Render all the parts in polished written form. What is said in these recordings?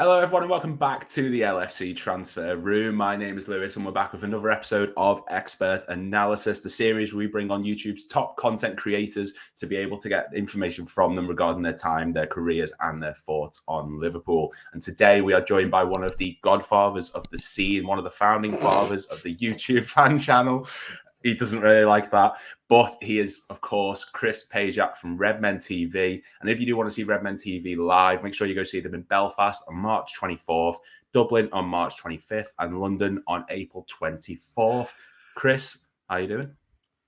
Hello, everyone, and welcome back to the LFC Transfer Room. My name is Lewis, and we're back with another episode of Expert Analysis, the series where we bring on YouTube's top content creators to be able to get information from them regarding their time, their careers, and their thoughts on Liverpool. And today we are joined by one of the godfathers of the scene, one of the founding fathers of the YouTube fan channel. He doesn't really like that, but he is, of course, Chris Pajak from RedmenTV. And if you do want to see RedmenTV live, make sure you go see them in Belfast on March 24th, Dublin on March 25th, and London on April 24th. Chris, how you doing?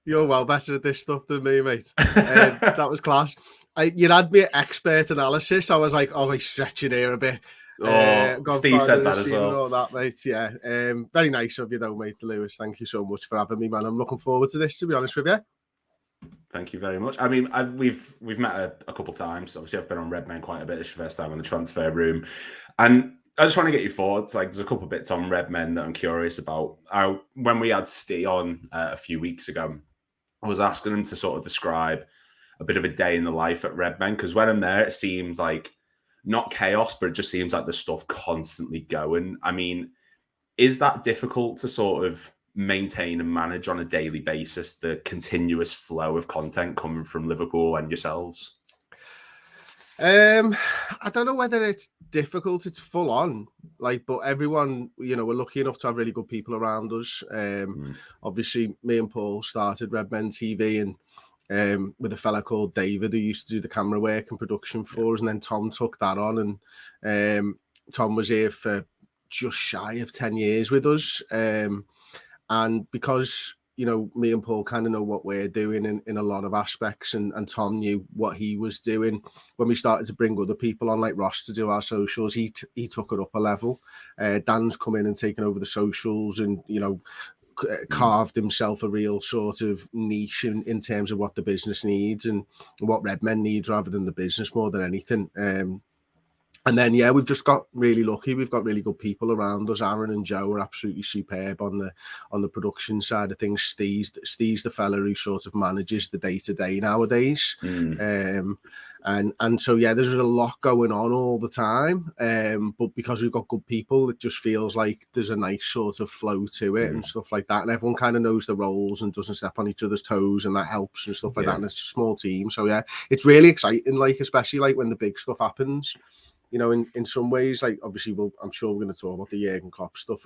You're well better at this stuff than me, mate. That was class. You had me at expert analysis. I was like, oh, he's stretching here a bit. Steve said that as well. All that, mate. Yeah, very nice of you, though, mate. Lewis, thank you so much for having me, man. I'm looking forward to this, to be honest with you. Thank you very much. I mean, we've met a couple of times. Obviously, I've been on Redmen quite a bit. It's your first time on the transfer room, and I just want to get your thoughts. Like, there's a couple of bits on Redmen that I'm curious about. When we had Steve on a few weeks ago, I was asking him to sort of describe a bit of a day in the life at Redmen, because when I'm there, it seems like not chaos, but it just seems like there's stuff constantly going. I mean, is that difficult to sort of maintain and manage on a daily basis, the continuous flow of content coming from Liverpool and yourselves? I don't know whether it's difficult. It's full on, but everyone, we're lucky enough to have really good people around us. Obviously, me and Paul started RedmenTV and with a fella called David who used to do the camera work and production for us, and then Tom took that on, and Tom was here for just shy of 10 years with us, and because me and Paul kind of know what we're doing in a lot of aspects, and Tom knew what he was doing. When we started to bring other people on, like Ross, to do our socials, he took it up a level. Dan's come in and taken over the socials, and carved himself a real sort of niche in terms of what the business needs and what Redmen needs rather than the business more than anything. And then, we've just got really lucky. We've got really good people around us. Aaron and Joe are absolutely superb on the production side of things. Steve's the fella who sort of manages the day-to-day nowadays. And so, there's a lot going on all the time. But because we've got good people, it just feels like there's a nice sort of flow to it and stuff like that. And everyone kind of knows the roles and doesn't step on each other's toes, and that helps and stuff like that. And it's a small team. So, it's really exciting, especially when the big stuff happens. In some ways, obviously, I'm sure we're going to talk about the Jurgen Klopp stuff.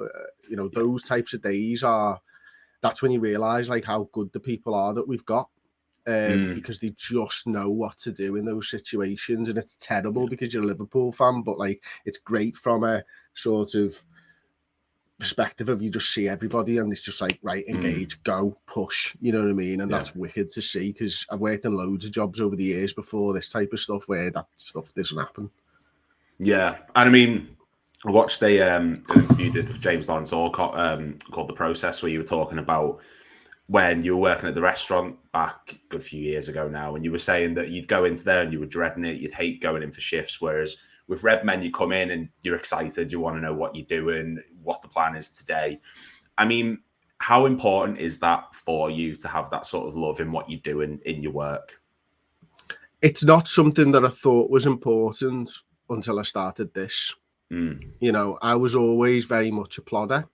Those types of days that's when you realise how good the people are that we've got, because they just know what to do in those situations. And it's terrible because you're a Liverpool fan, but it's great from a sort of perspective of you just see everybody and it's just right, engage, go, push, you know what I mean? And that's wicked to see, because I've worked in loads of jobs over the years before this type of stuff where that stuff doesn't happen. Yeah, and I mean, I watched an interview with James Lawrence Orcott called The Process, where you were talking about when you were working at the restaurant back a good few years ago now, and you were saying that you'd go into there and you were dreading it, you'd hate going in for shifts, whereas with Redmen, you come in and you're excited, you want to know what you're doing, what the plan is today. I mean, how important is that for you to have that sort of love in what you do in your work? It's not something that I thought was important until I started this. I was always very much a plodder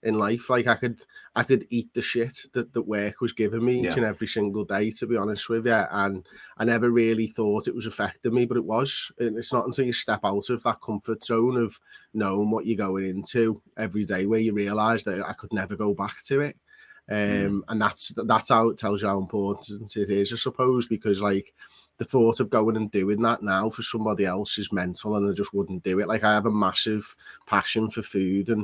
in life. I could eat the shit that work was giving me each and every single day, to be honest with you. And I never really thought it was affecting me, but it was. And it's not until you step out of that comfort zone of knowing what you're going into every day where you realise that I could never go back to it. And that's how it tells you how important it is, I suppose, because the thought of going and doing that now for somebody else is mental, and I just wouldn't do it. I have a massive passion for food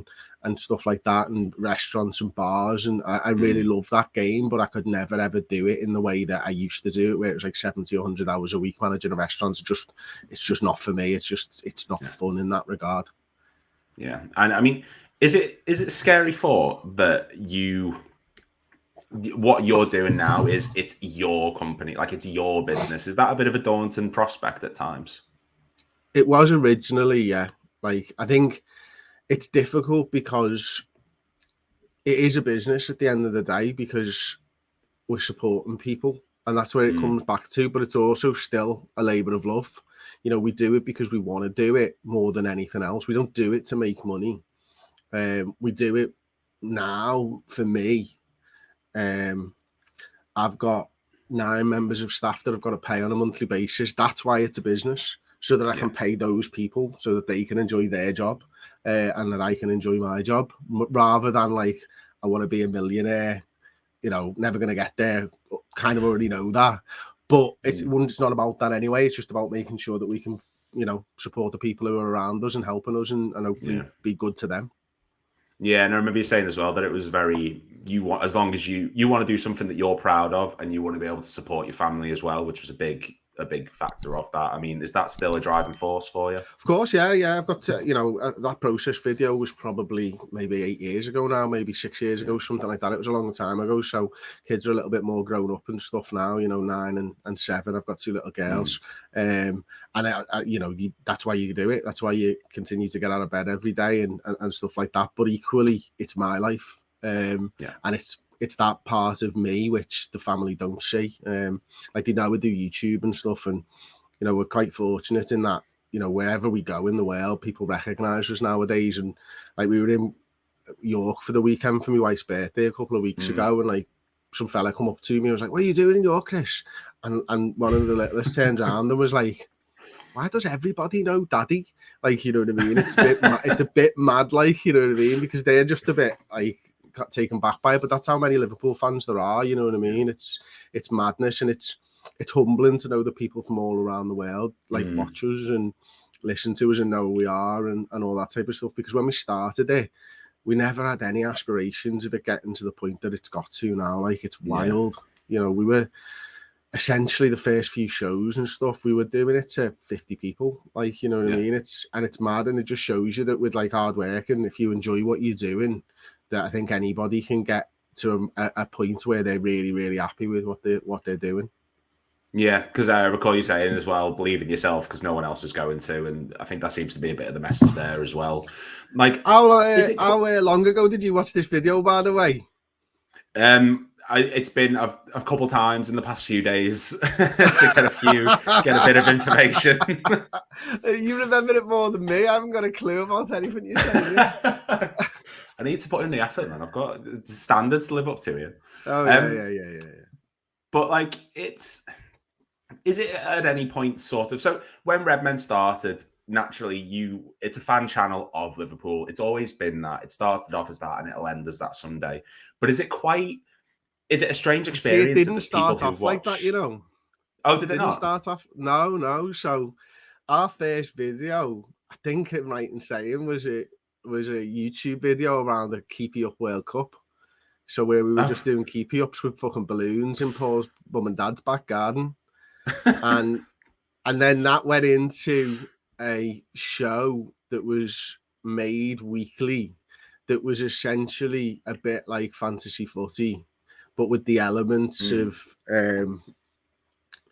and stuff like that, and restaurants and bars, and I really love that game, but I could never ever do it in the way that I used to do it, where it was 70 or 100 hours a week managing a restaurant. It's just not for me. It's not fun in that regard. Yeah, and I mean, is it scary that what you're doing now it's your company, it's your business? Is that a bit of a daunting prospect at times? It was originally, yeah. I think it's difficult because it is a business at the end of the day, because we're supporting people And that's where it comes back to, but it's also still a labour of love. You know, we do it because we want to do it more than anything else. We don't do it to make money. We do it now, for me. I've got 9 members of staff that I've got to pay on a monthly basis. That's why it's a business, so that I can pay those people so that they can enjoy their job and that I can enjoy my job, rather than like, I want to be a millionaire, you know, never going to get there. Kind of already know that. But it's not about that anyway. It's just about making sure that we can, you know, support the people who are around us and helping us and hopefully be good to them. Yeah, and I remember you saying as well that it was very, you want, as long as you want to do something that you're proud of and you want to be able to support your family as well, which was a big factor of that. I mean, is that still a driving force for you? Of course, yeah. I've got to, you know, that process video was probably maybe 8 years ago now, maybe 6 years ago, something like that. It was a long time ago. So kids are a little bit more grown up and stuff now, you know, 9 and 7. I've got 2 little girls. And you know, that's why you do it. That's why you continue to get out of bed every day and stuff like that. But equally, it's my life. And it's that part of me which the family don't see. Like, they know we do YouTube and stuff, and you know, we're quite fortunate in that, you know, wherever we go in the world, people recognise us nowadays. And like, we were in York for the weekend for my wife's birthday a couple of weeks ago, and like, some fella come up to me and was like, "What are you doing in York, Chris?" And one of the littlest turned around and was like, "Why does everybody know Daddy?" Like, you know what I mean? It's a bit mad, like, you know what I mean? Because they're just a bit like got taken back by it. But that's how many Liverpool fans there are, you know what I mean? It's madness, and it's humbling to know that people from all around the world like watch us and listen to us and know who we are and all that type of stuff. Because when we started it, we never had any aspirations of it getting to the point that it's got to now. Like, it's wild. You know, we were essentially, the first few shows and stuff, we were doing it to 50 people. Like, you know what I mean? It's mad, and it just shows you that with like hard work, and if you enjoy what you're doing, that I think anybody can get to a point where they're really, really happy with what they're doing. Yeah, because I recall you saying as well, believe in yourself because no one else is going to, and I think that seems to be a bit of the message there as well. Like, how long ago did you watch this video, by the way? It's been a couple times in the past few days to get a bit of information. You remember it more than me. I haven't got a clue about anything you're saying. I need to put in the effort, man. I've got standards to live up to here. Oh yeah. But like, is it at any point sort of, so when Redmen started, naturally it's a fan channel of Liverpool. It's always been that. It started off as that and it'll end as that Sunday. But is it a strange experience? See, it didn't start off like that, you know. Oh, did it not? Didn't start off? No. So our first video, I think it right in saying, was a YouTube video around the Keepy Up World Cup. So where we were just doing keepy ups with fucking balloons in Paul's mum and dad's back garden. and then that went into a show that was made weekly that was essentially a bit like fantasy footy, but with the elements of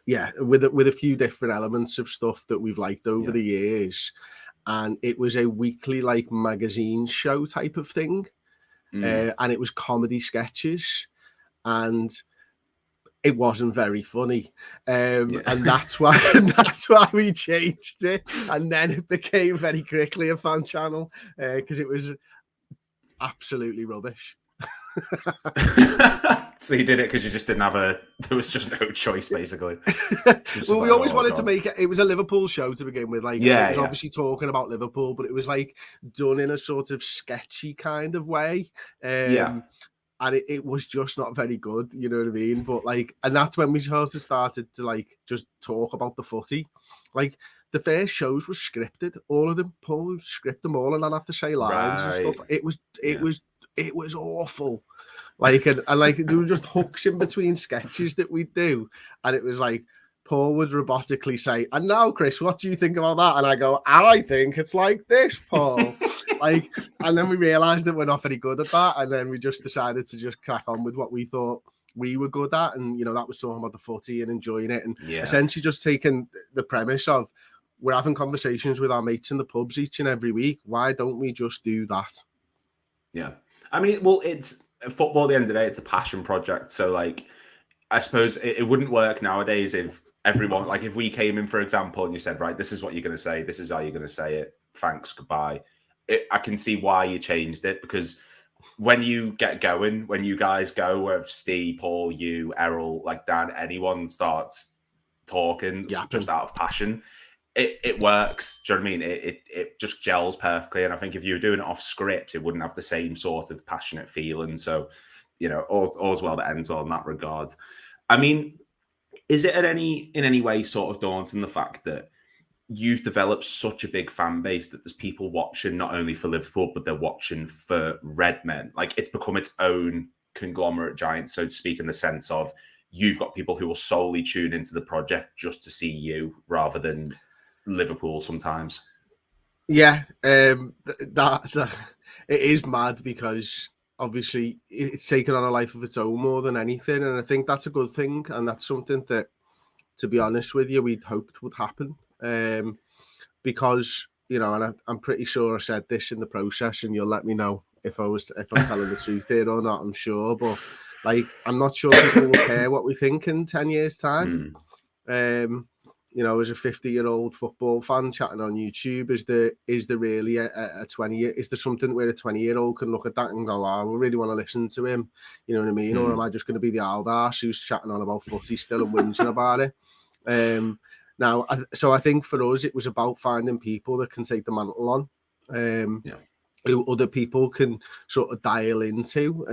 with a few different elements of stuff that we've liked over the years. And it was a weekly like magazine show type of thing. And it was comedy sketches, and it wasn't very funny, and that's why we changed it. And then it became very quickly a fan channel because it was absolutely rubbish. So you did it because you just didn't have there was just no choice, basically. Well, we always wanted to make it was a Liverpool show to begin with. Like, it was obviously talking about Liverpool, but it was like done in a sort of sketchy kind of way. And it was just not very good, you know what I mean? But like, and that's when we sort of started to like just talk about the footy. Like, the first shows were scripted, all of them. Paul would script them all, and I'd have to say lines and stuff. It was awful. Like, and like, there were just hooks in between sketches that we'd do, and it was like Paul would robotically say, "And now, Chris, what do you think about that?" And I go, "I think it's like this, Paul." Like, and then we realised that we're not very good at that, and then we just decided to just crack on with what we thought we were good at, and you know, that was talking about the footy and enjoying it, and essentially just taking the premise of we're having conversations with our mates in the pubs each and every week. Why don't we just do that? Yeah, I mean, well, it's football. At the end of the day, it's a passion project. So, like, I suppose it wouldn't work nowadays if everyone, like if we came in, for example, and you said, right, this is what you're going to say, this is how you're going to say it, thanks, goodbye. I can see why you changed it, because when you get going, when you guys go with Steve, Paul, you, Errol, like Dan, anyone starts talking just out of passion, it works. Do you know what I mean? It just gels perfectly. And I think if you were doing it off script, it wouldn't have the same sort of passionate feeling. So, you know, all's well that ends well in that regard. I mean, is it in any way sort of daunting, the fact that you've developed such a big fan base that there's people watching not only for Liverpool, but they're watching for Redmen? Like, it's become its own conglomerate giant, so to speak, in the sense of you've got people who will solely tune into the project just to see you rather than Liverpool sometimes. Yeah, that it is mad, because obviously it's taken on a life of its own more than anything, and I think that's a good thing, and that's something that, to be honest with you, we'd hoped would happen, because, you know, and I'm pretty sure I said this in the process, and you'll let me know if I'm telling the truth here or not, I'm sure, but like, I'm not sure people will care what we think in 10 years' time. You know, as a 50-year-old football fan chatting on YouTube, is there really a 20-year? Is there something where a 20-year-old can look at that and go, "Oh, we really want to listen to him"? You know what I mean? Or am I just going to be the old arse who's chatting on about footy still and whinging about it? Now, so I think for us, it was about finding people that can take the mantle on, who other people can sort of dial into,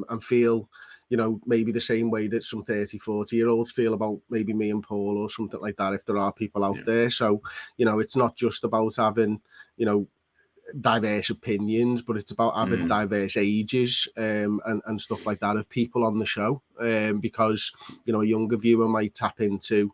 and feel, you know, maybe the same way that some 30, 40-year-olds feel about maybe me and Paul or something like that, if there are people out there. So, you know, it's not just about having, you know, diverse opinions, but it's about having diverse ages, and stuff like that of people on the show, because, you know, a younger viewer might tap into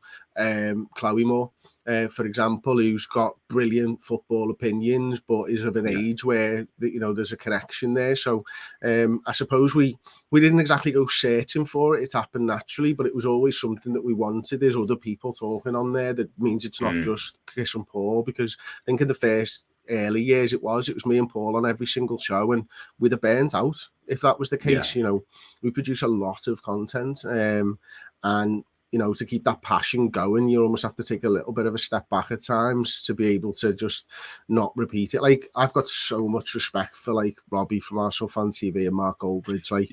Chloe more, for example, who's got brilliant football opinions, but is of an age where, you know, there's a connection there. So I suppose we didn't exactly go searching for it. It happened naturally, but it was always something that we wanted. There's other people talking on there. That means it's not just Chris and Paul, because I think in the first early years it was me and Paul on every single show, and we'd have burnt out if that was the case. You know, we produce a lot of content, and, you know, to keep that passion going, you almost have to take a little bit of a step back at times to be able to just not repeat it. Like, I've got so much respect for, like, Robbie from Arsenal Fan TV and Mark Goldbridge, like,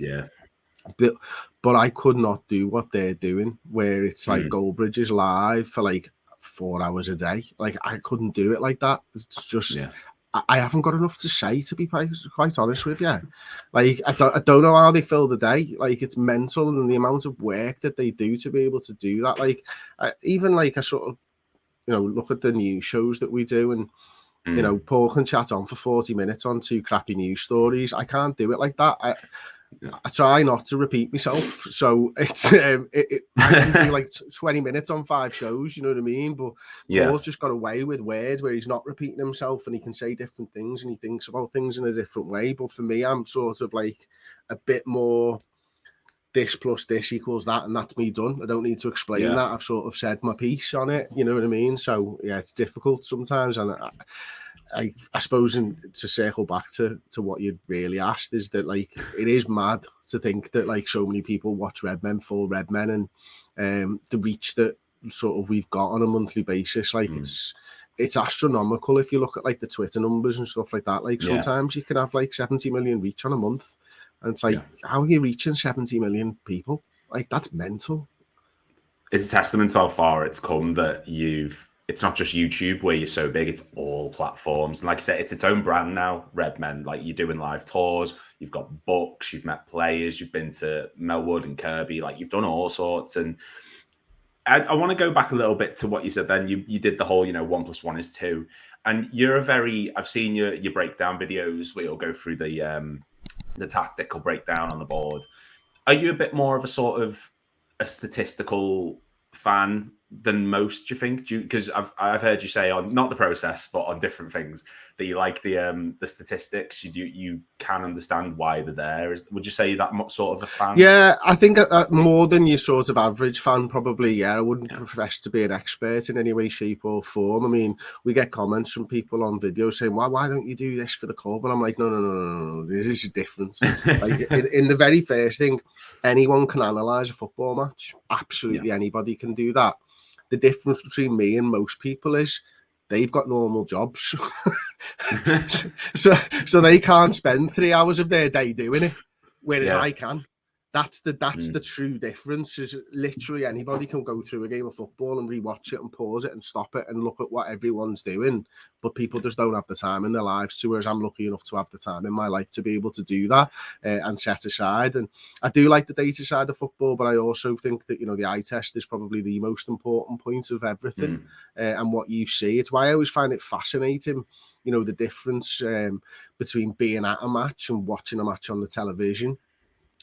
but I could not do what they're doing, where it's like Goldbridge is live for like 4 hours a day. Like, I couldn't do it like that. It's just, I haven't got enough to say, to be quite honest with you. Like, I don't know how they fill the day. Like, it's mental, and the amount of work that they do to be able to do that. Like, even like I sort of, you know, look at the news shows that we do, and you know, Paul can chat on for 40 minutes on 2 crappy news stories. I can't do it like that. I try not to repeat myself, so it's I can do like 20 minutes on 5 shows, you know what I mean? But Paul's just got away with words where he's not repeating himself, and he can say different things, and he thinks about things in a different way. But for me, I'm sort of like a bit more this plus this equals that, and that's me done. I don't need to explain that. I've sort of said my piece on it, you know what I mean? So yeah, it's difficult sometimes, and I suppose, to circle back to what you really asked, is that, like, it is mad to think that, like, so many people watch Redmen for Redmen, and the reach that sort of we've got on a monthly basis, like, it's astronomical if you look at, like, the Twitter numbers and stuff like that. Like, sometimes you can have like 70 million reach on a month, and it's like, how are you reaching 70 million people? Like, that's mental. It's a testament to how far it's come that it's not just YouTube where you're so big, it's all platforms. And like I said, it's its own brand now, Redmen. Like, you're doing live tours, you've got books, you've met players, you've been to Melwood and Kirby, like, you've done all sorts. And I want to go back a little bit to what you said then. You did the whole, you know, 1 + 1 is 2. And I've seen your breakdown videos where you'll go through the tactical breakdown on the board. Are you a bit more of a sort of a statistical fan than most, do you think? Because I've heard you say on not the process, but on different things that you like the statistics. You can understand why they're there. Would you say that sort of a fan? Yeah, I think more than your sort of average fan, probably. Yeah, I wouldn't profess to be an expert in any way, shape, or form. I mean, we get comments from people on video saying, "Why don't you do this for the club?" And I'm like, no. This is different. Like in the very first thing, anyone can analyze a football match. Absolutely anybody can do that. The difference between me and most people is they've got normal jobs. so they can't spend 3 hours of their day doing it, whereas I can. That's the true difference. Is literally anybody can go through a game of football and rewatch it and pause it and stop it and look at what everyone's doing, but people just don't have the time in their lives to. Whereas I'm lucky enough to have the time in my life to be able to do that and set aside. And I do like the data side of football, but I also think that the eye test is probably the most important point of everything and what you see. It's why I always find it fascinating. The difference between being at a match and watching a match on the television.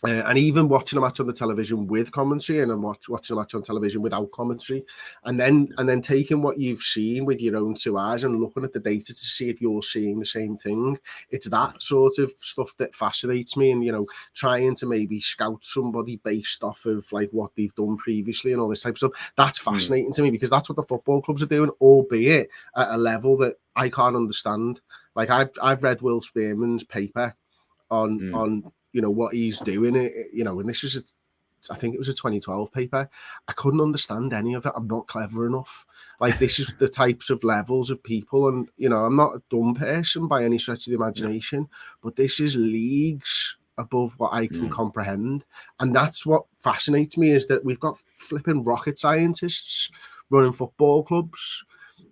And even watching a match on the television with commentary and watching a match on television without commentary, and then taking what you've seen with your own two eyes and looking at the data to see if you're seeing the same thing. It's that sort of stuff that fascinates me, and trying to maybe scout somebody based off of like what they've done previously and all this type of stuff. That's fascinating to me, because that's what the football clubs are doing, albeit at a level that I can't understand. Like I've read Will Spearman's paper on what he's doing, and this is I think it was a 2012 paper. I couldn't understand any of it. I'm not clever enough. Like, this is the types of levels of people, and I'm not a dumb person by any stretch of the imagination, but this is leagues above what I can comprehend. And that's what fascinates me, is that we've got flipping rocket scientists running football clubs,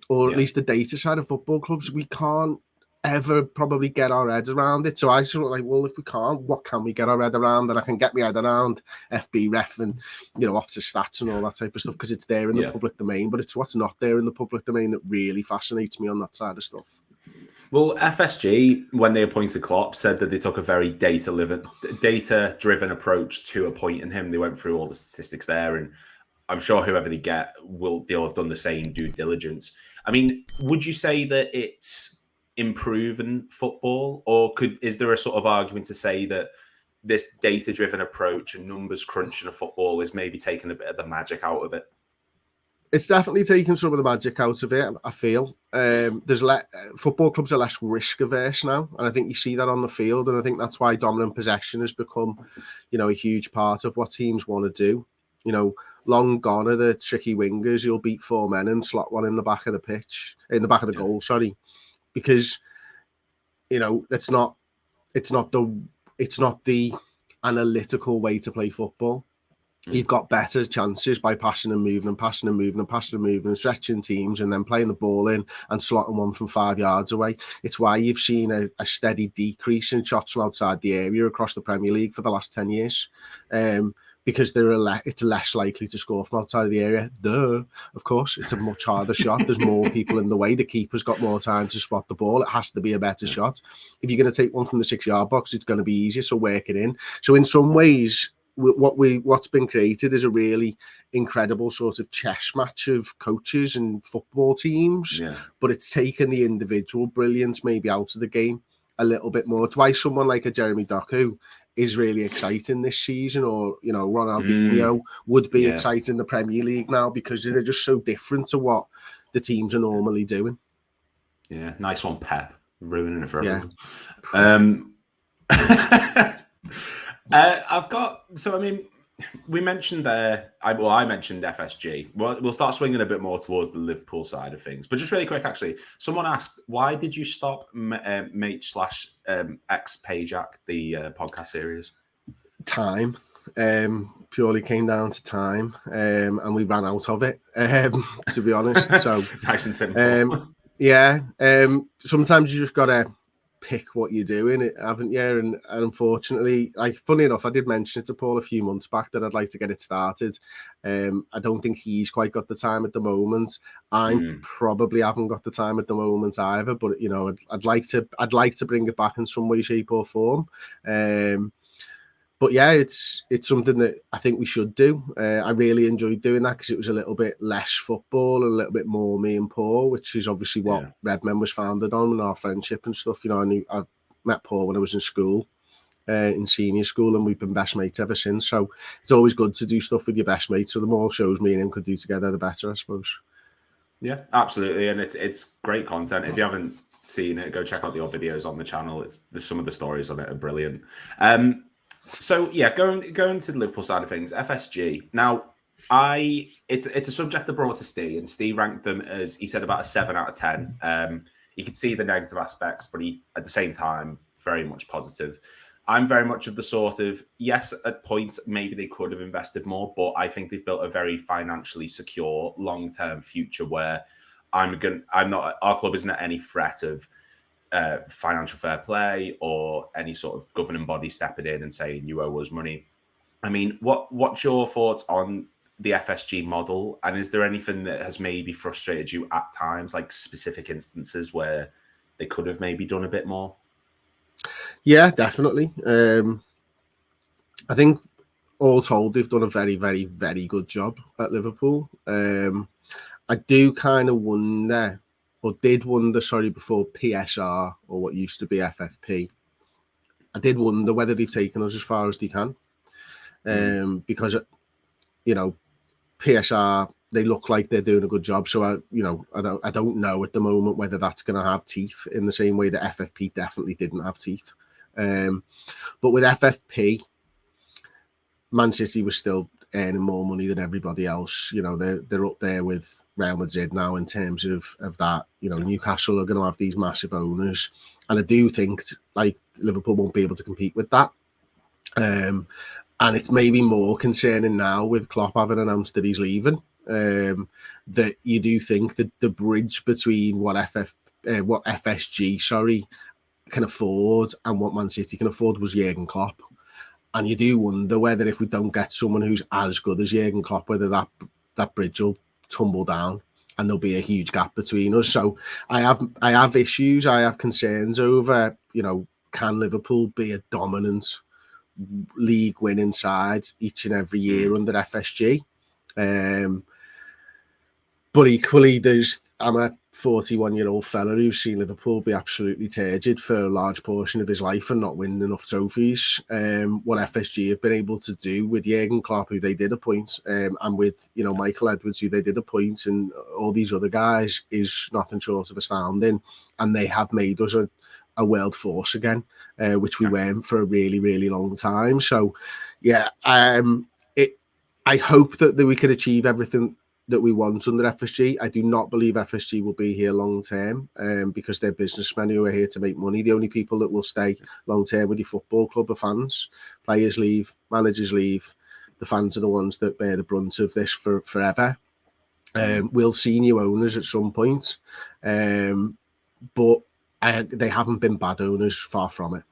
or at least the data side of football clubs. We can't ever probably get our heads around it. So I sort of like, well, if we can't, what can we get our head around? And I can get my head around FB Ref and Optus Stats and all that type of stuff, because it's there in the public domain. But it's what's not there in the public domain that really fascinates me on that side of stuff. Well, FSG, when they appointed Klopp, said that they took a very data-driven approach to appointing him. They went through all the statistics there, and I'm sure whoever they get they'll have done the same due diligence. I mean, would you say that it's improving football, or is there a sort of argument to say that this data-driven approach and numbers crunching of football is maybe taking a bit of the magic out of it? It's definitely taking some of the magic out of it, I feel. Football clubs are less risk averse now, and I think you see that on the field, and I think that's why dominant possession has become, a huge part of what teams want to do. Long gone are the tricky wingers who'll beat four men and slot one in the back of the pitch, in the back of the goal, sorry. Because it's not the analytical way to play football. You've got better chances by passing and moving and stretching teams, and then playing the ball in and slotting one from 5 yards away. It's why you've seen a steady decrease in shots from outside the area across the Premier League for the last 10 years. Because it's less likely to score from outside of the area. Of course, it's a much harder shot. There's more people in the way. The keeper's got more time to spot the ball. It has to be a better shot. If you're going to take one from the 6 yard box, it's going to be easier. So work it in. So in some ways, what's been created is a really incredible sort of chess match of coaches and football teams. But it's taken the individual brilliance maybe out of the game a little bit more. It's why someone like a Jeremy Doku is really exciting this season, or Ronaldinho would be exciting the Premier League now, because they're just so different to what the teams are normally doing. Yeah, nice one, Pep, ruining it for everyone. We mentioned there. I mentioned FSG. We'll start swinging a bit more towards the Liverpool side of things. But just really quick, actually, someone asked, why did you stop Mate / X Pajak, the podcast series? Time. Purely came down to time, and we ran out of it. To be honest, so nice and simple. Sometimes you just gotta pick what you're doing, haven't you? And unfortunately, funny enough, I did mention it to Paul a few months back that I'd like to get it started. I don't think he's quite got the time at the moment. I probably haven't got the time at the moment either. But I'd like to bring it back in some way, shape, or form. But but yeah, it's something that I think we should do. I really enjoyed doing that because it was a little bit less football and a little bit more me and Paul, which is obviously what Redmen was founded on and our friendship and stuff. You know, I met Paul when I was in school, in senior school, and we've been best mates ever since. So it's always good to do stuff with your best mates. So the more shows me and him could do together, the better, I suppose. Yeah, absolutely, and it's great content. If you haven't seen it, go check out the old videos on the channel. Some of the stories on it are brilliant. So yeah, going to the Liverpool side of things, FSG. Now, it's a subject that brought to Steve, and Steve ranked them as, he said, about a 7 out of 10. You could see the negative aspects, but he, at the same time, very much positive. I'm very much of the sort of, yes, at points, maybe they could have invested more, but I think they've built a very financially secure long-term future where our club isn't at any threat of financial fair play or any sort of governing body stepping in and saying you owe us money. I mean, what's your thoughts on the FSG model? And is there anything that has maybe frustrated you at times, like specific instances where they could have maybe done a bit more? Yeah, definitely. I think all told, they've done a very, very, very good job at Liverpool. I do kind of wonder, or did wonder, sorry, before PSR, or what used to be FFP, I did wonder whether they've taken us as far as they can. Because, you know, PSR, they look like they're doing a good job. So, I don't know at the moment whether that's going to have teeth in the same way that FFP definitely didn't have teeth. But with FFP, Man City was still earning more money than everybody else. You know, they're up there with Real Madrid now in terms of that. You know, Newcastle are going to have these massive owners, and I do think like Liverpool won't be able to compete with that. And it's maybe more concerning now with Klopp having announced that he's leaving. That you do think that the bridge between what FSG, can afford and what Man City can afford was Jurgen Klopp. And you do wonder whether if we don't get someone who's as good as Jurgen Klopp, whether that bridge will tumble down and there'll be a huge gap between us. So I have issues, I have concerns over, can Liverpool be a dominant league winning side each and every year under FSG? But equally, I'm a 41-year-old fella who's seen Liverpool be absolutely turgid for a large portion of his life and not winning enough trophies. What FSG have been able to do with Jurgen Klopp, who they did appoint, and with Michael Edwards, who they did appoint, and all these other guys, is nothing short of astounding. And they have made us a world force again, which we weren't for a really, really long time. So, yeah, I hope that we can achieve everything that we want under FSG. I do not believe FSG will be here long term, because they're businessmen who are here to make money. The only people that will stay long term with your football club are fans. Players leave, managers leave. The fans are the ones that bear the brunt of this forever. We'll see new owners at some point, but they haven't been bad owners, far from it.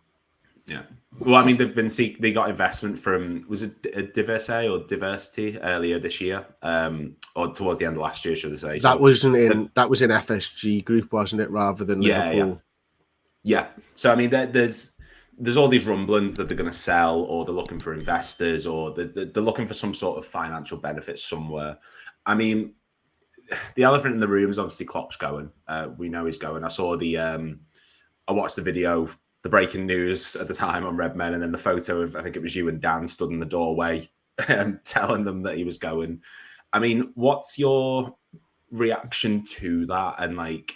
Yeah. Well, I mean, they got investment from, was it Diversity earlier this year, or towards the end of last year, should I say? That was in FSG Group, wasn't it, rather than Liverpool? Yeah. So I mean, there's all these rumblings that they're going to sell, or they're looking for investors, or they're looking for some sort of financial benefit somewhere. I mean, the elephant in the room is obviously Klopp's going. We know he's going. I watched the video, the breaking news at the time on Redmen, and then the photo of, I think it was you and Dan stood in the doorway telling them that he was going. I mean, what's your reaction to that? And like,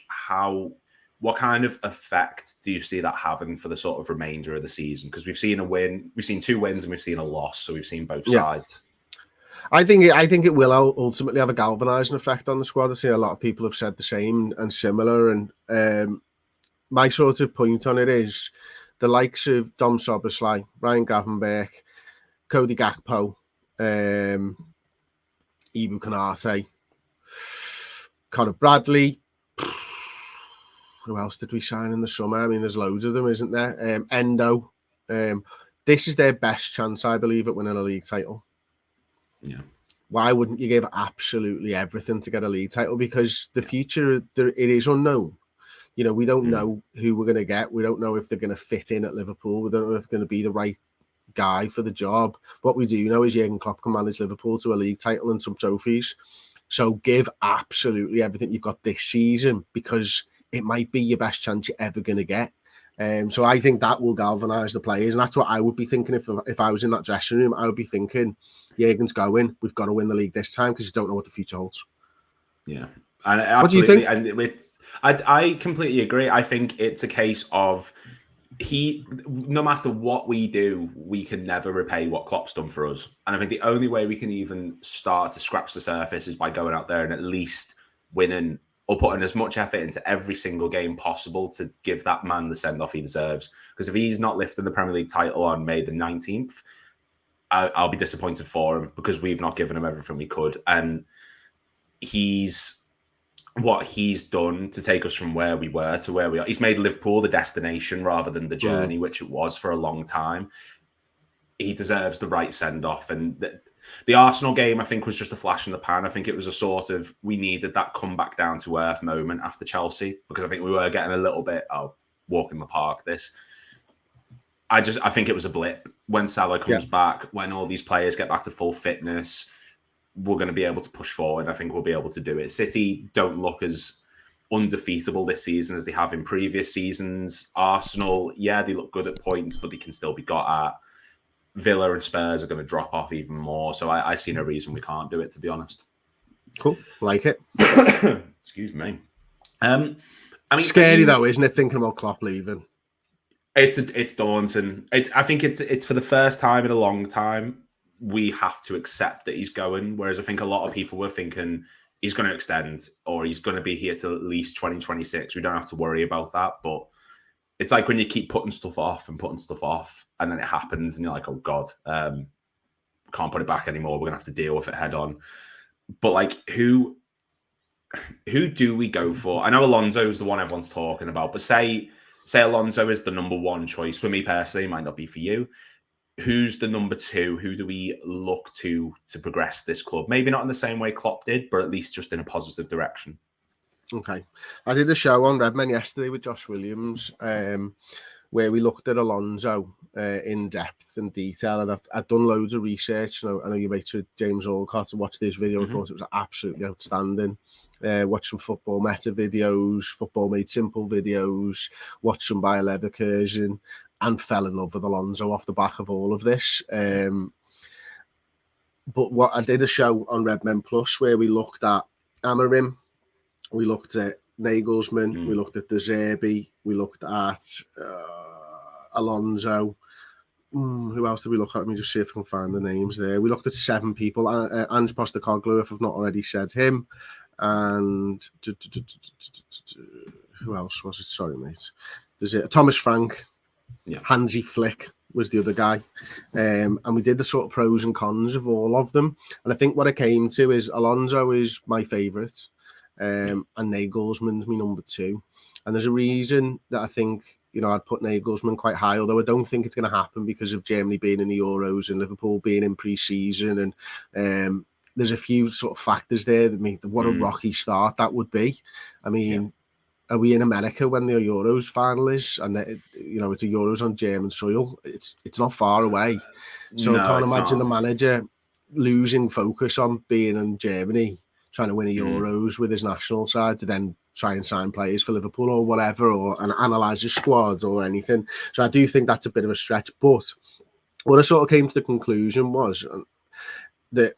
what kind of effect do you see that having for the sort of remainder of the season? Because we've seen we've seen 2 wins and we've seen a loss. So we've seen both sides. I think it will ultimately have a galvanizing effect on the squad. I see a lot of people have said the same and similar. And my sort of point on it is the likes of Dom Szoboszlai, Ryan Gravenberch, Cody Gakpo, Ibu Konate, Conor Bradley. Who else did we sign in the summer? I mean, there's loads of them, isn't there? Endo. This is their best chance, I believe, at winning a league title. Yeah. Why wouldn't you give absolutely everything to get a league title? Because the future, it is unknown. We don't know who we're going to get. We don't know if they're going to fit in at Liverpool. We don't know if they're going to be the right guy for the job. What we do know is Jurgen Klopp can manage Liverpool to a league title and some trophies. So give absolutely everything you've got this season, because it might be your best chance you're ever going to get. So I think that will galvanise the players, and that's what I would be thinking if I was in that dressing room. I would be thinking, Jurgen's going, we've got to win the league this time, because you don't know what the future holds. Yeah, and absolutely. What do you think? And I completely agree. I think it's a case of no matter what we do, we can never repay what Klopp's done for us. And I think the only way we can even start to scratch the surface is by going out there and at least winning or putting as much effort into every single game possible to give that man the send-off he deserves. Because if he's not lifting the Premier League title on May the 19th, I'll be disappointed for him, because we've not given him everything we could. And what he's done to take us from where we were to where we are. He's made Liverpool the destination rather than the journey, which it was for a long time. He deserves the right send-off. And the Arsenal game, I think, was just a flash in the pan. I think it was a sort of, we needed that comeback down to earth moment after Chelsea, because I think we were getting a little bit, walk in the park, this. I think it was a blip. When Salah comes back, when all these players get back to full fitness, we're going to be able to push forward. I think we'll be able to do it. City don't look as undefeatable this season as they have in previous seasons. Arsenal, yeah, they look good at points, but they can still be got at. Villa and Spurs are going to drop off even more. So I see no reason we can't do it, to be honest. Cool. Like it. Excuse me. I mean, scary though, isn't it? Thinking about Klopp leaving. It's daunting. I think it's for the first time in a long time we have to accept that he's going. Whereas I think a lot of people were thinking he's going to extend or he's going to be here till at least 2026. We don't have to worry about that. But it's like when you keep putting stuff off and then it happens and you're like, oh God, can't put it back anymore. We're going to have to deal with it head on. But like, who do we go for? I know Alonso is the one everyone's talking about, but say Alonso is the number one choice. For me personally, it might not be for you. Who's the number two? Who do we look to progress this club? Maybe not in the same way Klopp did, but at least just in a positive direction. Okay. I did a show on Redmen yesterday with Josh Williams, where we looked at Alonso in depth and detail. And I've done loads of research. I know you mates with James Allcott to watch this video. I thought it was absolutely outstanding. Watch some Football Meta videos, Football Made Simple videos, watch some Bayer Leverkusen, and fell in love with Alonso off the back of all of this. But what I did a show on Redmen Plus where we looked at Amorim, we looked at Nagelsmann, we looked at De Zerbi, we looked at Alonso. Who else did we look at? Let me just see if I can find the names there. We looked at 7 people. Ange Postecoglou, if I've not already said him. And who else was it? Sorry, mate. There's Thomas Frank. Yeah. Hansi Flick was the other guy. And we did the sort of pros and cons of all of them. And I think what I came to is Alonso is my favourite. And Nagelsmann's my number 2. And there's a reason that I think, I'd put Nagelsmann quite high, although I don't think it's going to happen because of Germany being in the Euros and Liverpool being in pre-season. And there's a few sort of factors there that make what a rocky start that would be. I mean, are we in America when the Euros final is? And, it's a Euros on German soil. It's not far away. So I can't imagine the manager losing focus on being in Germany, trying to win a Euros with his national side to then try and sign players for Liverpool or whatever, and analyse his squad or anything. So I do think that's a bit of a stretch. But what I sort of came to the conclusion was that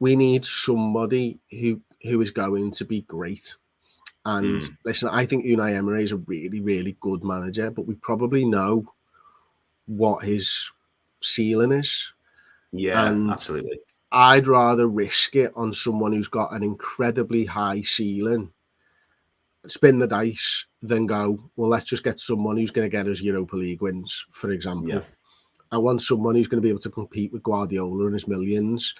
we need somebody who is going to be great. And listen, I think Unai Emery is a really, really good manager, but we probably know what his ceiling is. Yeah, and absolutely. I'd rather risk it on someone who's got an incredibly high ceiling, spin the dice, than go, well, let's just get someone who's going to get us Europa League wins, for example. Yeah. I want someone who's going to be able to compete with Guardiola and his millions.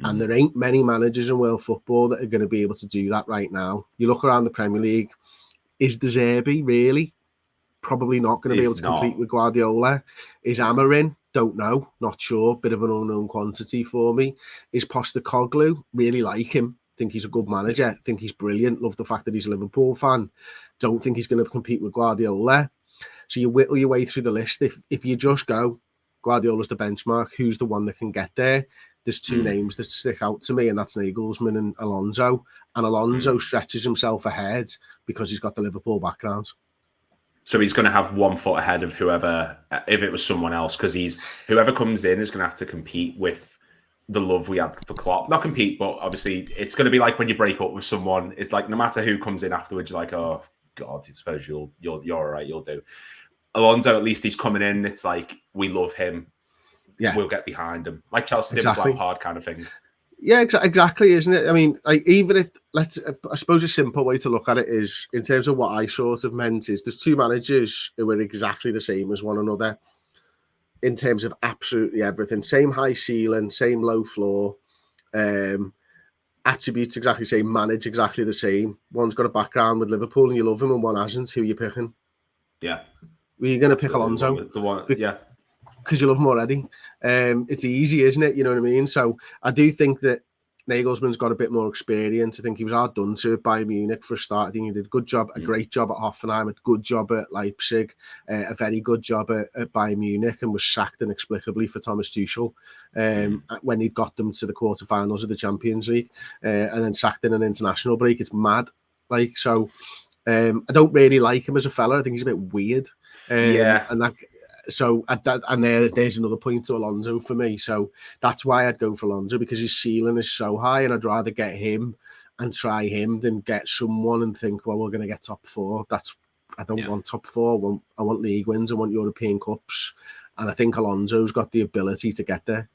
And there ain't many managers in world football that are going to be able to do that right now. You look around the Premier League, is De Zerbi really? Probably not going to be able to compete with Guardiola. Is Amorim? Don't know. Not sure. Bit of an unknown quantity for me. Is Postecoglou? Really like him. Think he's a good manager. Think he's brilliant. Love the fact that he's a Liverpool fan. Don't think he's going to compete with Guardiola. So you whittle your way through the list. If you just go, Guardiola's the benchmark. Who's the one that can get there? There's two names that stick out to me, and that's Nagelsmann and Alonso. And Alonso stretches himself ahead because he's got the Liverpool background. So he's going to have 1 foot ahead of whoever, if it was someone else, because whoever comes in is going to have to compete with the love we had for Klopp. Not compete, but obviously it's going to be like when you break up with someone. It's like no matter who comes in afterwards, you're like, oh God, I suppose you're all right, you'll do. Alonso, at least he's coming in. It's like we love him. Yeah, we'll get behind him, like Chelsea did with Lampard, kind of thing. Yeah, exactly, isn't it? I mean, like even if I suppose a simple way to look at it is in terms of what I sort of meant is there's two managers who are exactly the same as one another in terms of absolutely everything. Same high ceiling, same low floor, attributes exactly the same, manage exactly the same. One's got a background with Liverpool and you love him, and one hasn't. Who are you picking? Yeah, well, you're going to pick Alonso. The one, yeah. Because you love him already. It's easy, isn't it? You know what I mean? So I do think that Nagelsmann's got a bit more experience. I think he was hard done to at Bayern Munich for a start. I think he did a good job, a great job at Hoffenheim, a good job at Leipzig, a very good job at Bayern Munich, and was sacked inexplicably for Thomas Tuchel when he got them to the quarterfinals of the Champions League, and then sacked in an international break. It's mad. Like, so I don't really like him as a fella. I think he's a bit weird. And that. So there's another point to Alonso for me. So that's why I'd go for Alonso, because his ceiling is so high, and I'd rather get him and try him than get someone and think, well, we're going to get top four. I don't want top four. I want league wins. I want European Cups. And I think Alonso's got the ability to get there.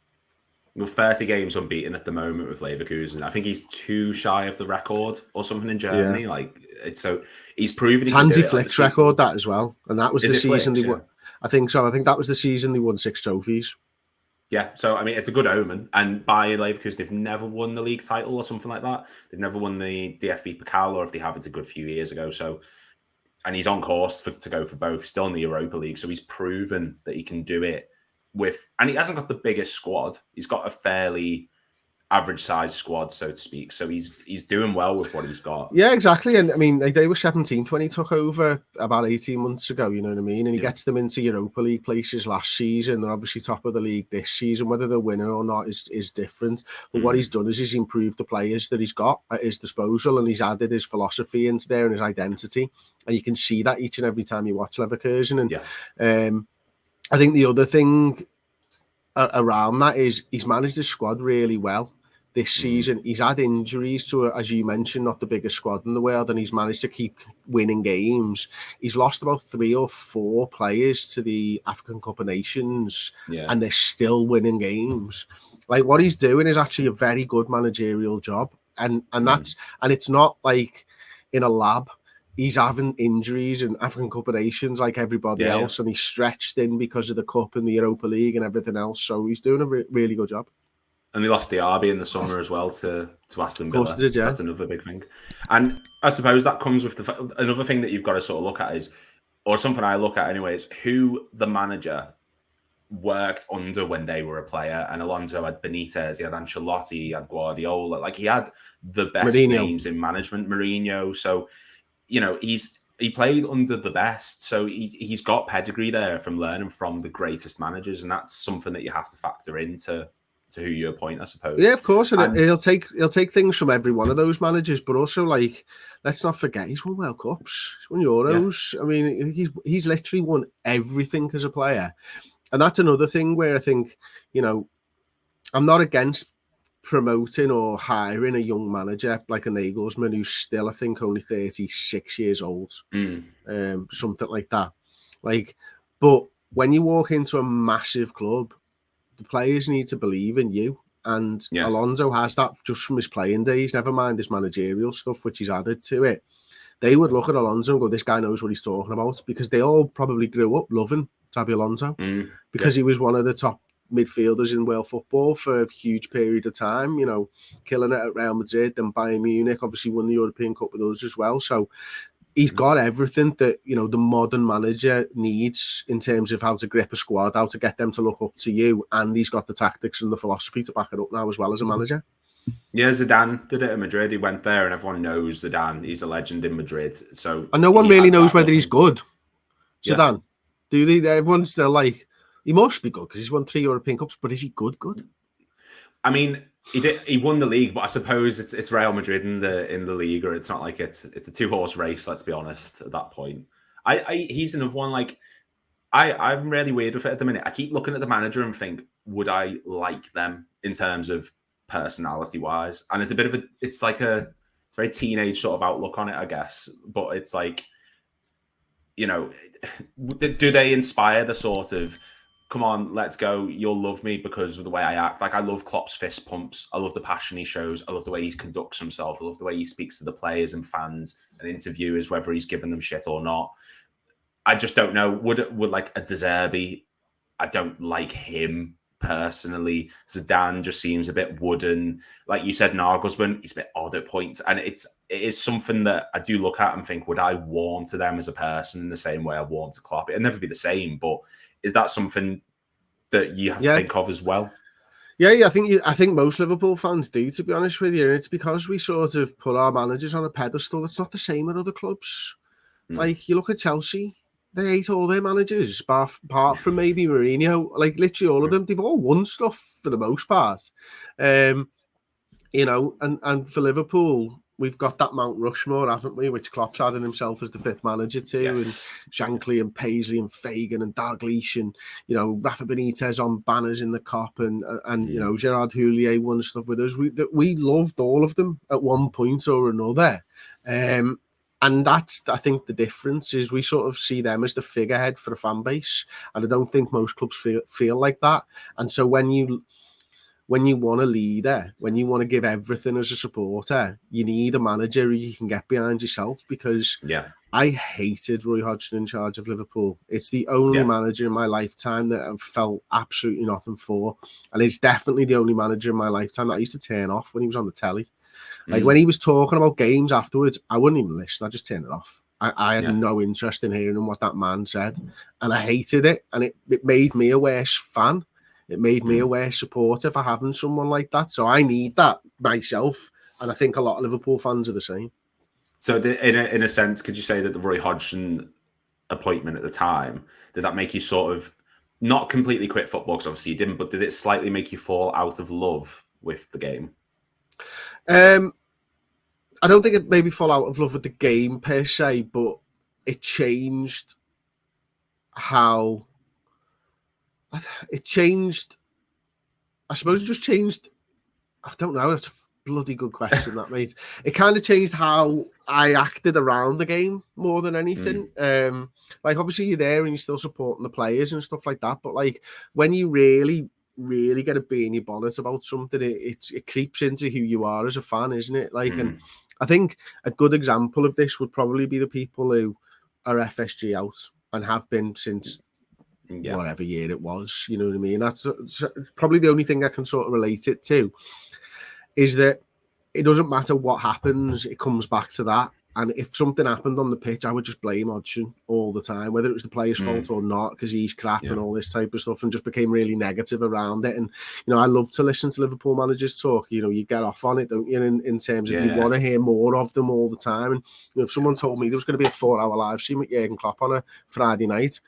Well, 30 games unbeaten at the moment with Leverkusen. I think he's 2 shy of the record or something in Germany. Yeah. Like so he's proven. Hansi Flick's record that as well, and that was the season they won. I think so. I think that was the season they won 6 trophies. Yeah, so I mean, it's a good omen. And Bayern Leverkusen, they've never won the league title or something like that. They've never won the DFB Pokal, or if they have, it's a good few years ago. So, and he's on course to go for both. He's still in the Europa League, so he's proven that he can do it and he hasn't got the biggest squad. He's got a fairly average size squad, so to speak. So he's doing well with what he's got. Yeah, exactly. And I mean, like, they were 17th when he took over about 18 months ago, you know what I mean? And he gets them into Europa League places last season. They're obviously top of the league this season. Whether they're winner or not is different. But what he's done is he's improved the players that he's got at his disposal, and he's added his philosophy into there and his identity. And you can see that each and every time you watch Leverkusen. And I think the other thing around that is he's managed his squad really well this season. He's had injuries to, as you mentioned, not the biggest squad in the world, and he's managed to keep winning games. He's lost about 3 or 4 players to the African Cup of Nations, and they're still winning games. Like, what he's doing is actually a very good managerial job, and it's not like in a lab. He's having injuries in African Cup of Nations like everybody else, and he's stretched in because of the Cup and the Europa League and everything else. So he's doing a really good job. And they lost the Derby in the summer as well to Aston Villa. Of course they did, yeah. So that's another big thing. And I suppose that comes with another thing that you've got to sort of look at is, or something I look at anyway, is who the manager worked under when they were a player. And Alonso had Benitez, he had Ancelotti, he had Guardiola. Like, he had the best names in management, Mourinho. So, you know, he played under the best, so he's got pedigree there from learning from the greatest managers, and that's something that you have to factor into who you appoint, I suppose. Yeah, of course, and he'll take things from every one of those managers, but also, like, let's not forget he's won World Cups, he's won Euros. Yeah. I mean, he's literally won everything as a player, and that's another thing where I think, you know, I'm not against promoting or hiring a young manager like a Nagelsmann, who's still, I think, only 36 years old, something like that. Like, but when you walk into a massive club, the players need to believe in you, and Alonso has that just from his playing days. Never mind his managerial stuff, which he's added to it. They would look at Alonso and go, "This guy knows what he's talking about," because they all probably grew up loving Xabi Alonso because he was one of the top midfielders in world football for a huge period of time, you know, killing it at Real Madrid, then Bayern Munich, obviously won the European Cup with us as well. So he's got everything that, you know, the modern manager needs in terms of how to grip a squad, how to get them to look up to you, and he's got the tactics and the philosophy to back it up now as well as a manager. Yeah, Zidane did it at Madrid. He went there and everyone knows Zidane. He's a legend in Madrid. So, and no one really knows whether he's good. Zidane. Do they? Everyone's still like, He must be good because he's won 3 European Cups, but is he good? I mean, he won the league, but I suppose it's Real Madrid in the league, or it's not like it's a 2-horse race, let's be honest, at that point. He's another one, like, I'm really weird with it at the minute. I keep looking at the manager and think, would I like them in terms of personality wise? And it's a bit of it's a very teenage sort of outlook on it, I guess. But it's like, you know, do they inspire the sort of, come on, let's go, you'll love me because of the way I act? Like, I love Klopp's fist pumps. I love the passion he shows. I love the way he conducts himself. I love the way he speaks to the players and fans and interviewers, whether he's giving them shit or not. I just don't know. Would like a De Zerbi? I don't like him personally. Zidane just seems a bit wooden. Like you said, Nagelsmann, he's a bit odd at points. And it is something that I do look at and think, would I warm to them as a person in the same way I warm to Klopp? It'll never be the same, but is that something that you have to think of as well? Yeah, I think most Liverpool fans do, to be honest with you. And it's because we sort of put our managers on a pedestal. It's not the same at other clubs. Like, you look at Chelsea, they hate all their managers, apart from maybe Mourinho. Like, literally all of them, they've all won stuff for the most part. You know, and for Liverpool, we've got that Mount Rushmore, haven't we? Which Klopp's adding himself as the 5th manager to, and Shankly and Paisley and Fagan and Dalglish and, you know, Rafa Benitez on banners in the Kop and you know, Gerard Houllier won stuff with us. We loved all of them at one point or another. And that's, I think, the difference is we sort of see them as the figurehead for the fan base, and I don't think most clubs feel like that. And so when you want a leader, when you want to give everything as a supporter, you need a manager who you can get behind yourself, because I hated Roy Hodgson in charge of Liverpool. It's the only manager in my lifetime that I've felt absolutely nothing for. And it's definitely the only manager in my lifetime that I used to turn off when he was on the telly. Like, when he was talking about games afterwards, I wouldn't even listen. I just turned it off. I had no interest in hearing what that man said. And I hated it. And it made me a worse fan. It made me a worse supporter for having someone like that. So I need that myself. And I think a lot of Liverpool fans are the same. So in a sense, could you say that the Roy Hodgson appointment at the time, did that make you sort of not completely quit football, because obviously you didn't, but did it slightly make you fall out of love with the game? I don't think it made me fall out of love with the game per se, but it changed how... It changed... I suppose it just changed... I don't know. That's a bloody good question, that, mate. It kind of changed how I acted around the game more than anything. Like, obviously you're there and you're still supporting the players and stuff like that, but like when you really get a bee in your bonnet about something, it creeps into who you are as a fan, isn't it? Like, and I think a good example of this would probably be the people who are FSG out and have been since whatever year it was, you know what I mean? That's probably the only thing I can sort of relate it to, is that it doesn't matter what happens, it comes back to that. And if something happened on the pitch, I would just blame Hodgson all the time, whether it was the player's fault or not, because he's crap and all this type of stuff, and just became really negative around it. And, you know, I love to listen to Liverpool managers talk. You know, you get off on it, don't you, in terms of you want to hear more of them all the time. And, you know, if someone told me there was going to be a 4-hour live stream with Jurgen Klopp on a Friday night,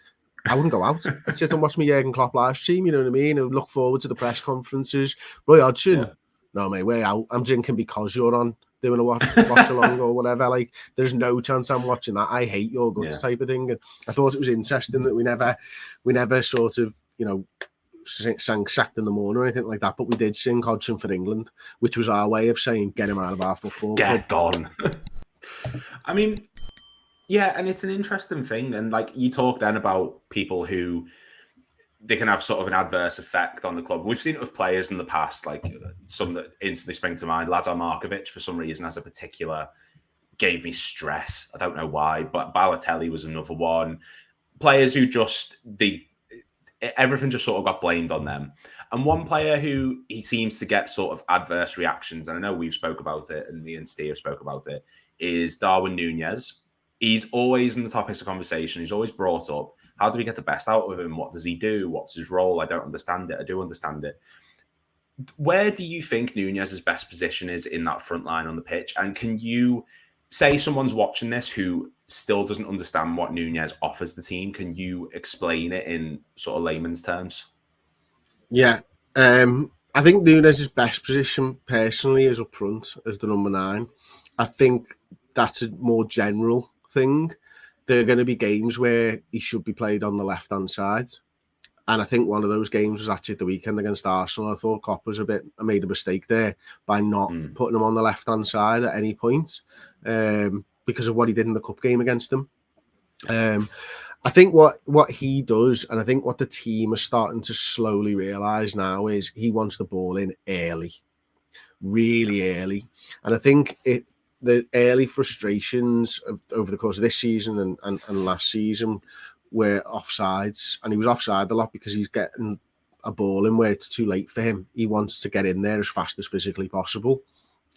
I wouldn't go out. I'd sit and watch my Jurgen Klopp live stream, you know what I mean? And look forward to the press conferences. Roy Hodgson, no, mate, we're out. I'm drinking because you're on, doing a watch along or whatever. Like, there's no chance I'm watching that. I hate your guts type of thing. And I thought it was interesting that we never sort of, you know, sang Sacked in the Morning or anything like that, but we did sing Hodgson for England, which was our way of saying get him out of our football club. Get on. I mean, yeah, and it's an interesting thing. And like you talk then about people who they can have sort of an adverse effect on the club. We've seen it with players in the past, like some that instantly spring to mind. Lazar Markovic, for some reason, as a particular, gave me stress. I don't know why, but Balotelli was another one. Players who just, everything just sort of got blamed on them. And one player who he seems to get sort of adverse reactions, and I know we've spoke about it, and me and Steve spoke about it, is Darwin Núñez. He's always in the topics of conversation. He's always brought up. How do we get the best out of him? What does he do? What's his role? I don't understand it. I do understand it. Where do you think Núñez's best position is in that front line on the pitch? And can you say someone's watching this who still doesn't understand what Nunez offers the team. Can you explain it in sort of layman's terms? Yeah. I think Nunez's best position personally is up front as the number 9. I think that's a more general thing. There are going to be games where he should be played on the left-hand side. And I think one of those games was actually at the weekend against Arsenal. I thought Klopp was made a mistake there by not putting him on the left-hand side at any point because of what he did in the cup game against them. I think what he does, and I think what the team are starting to slowly realise now, is he wants the ball in early, really early. And I think the early frustrations over the course of this season and last season were offsides, and he was offside a lot because he's getting a ball in where it's too late for him. He wants to get in there as fast as physically possible.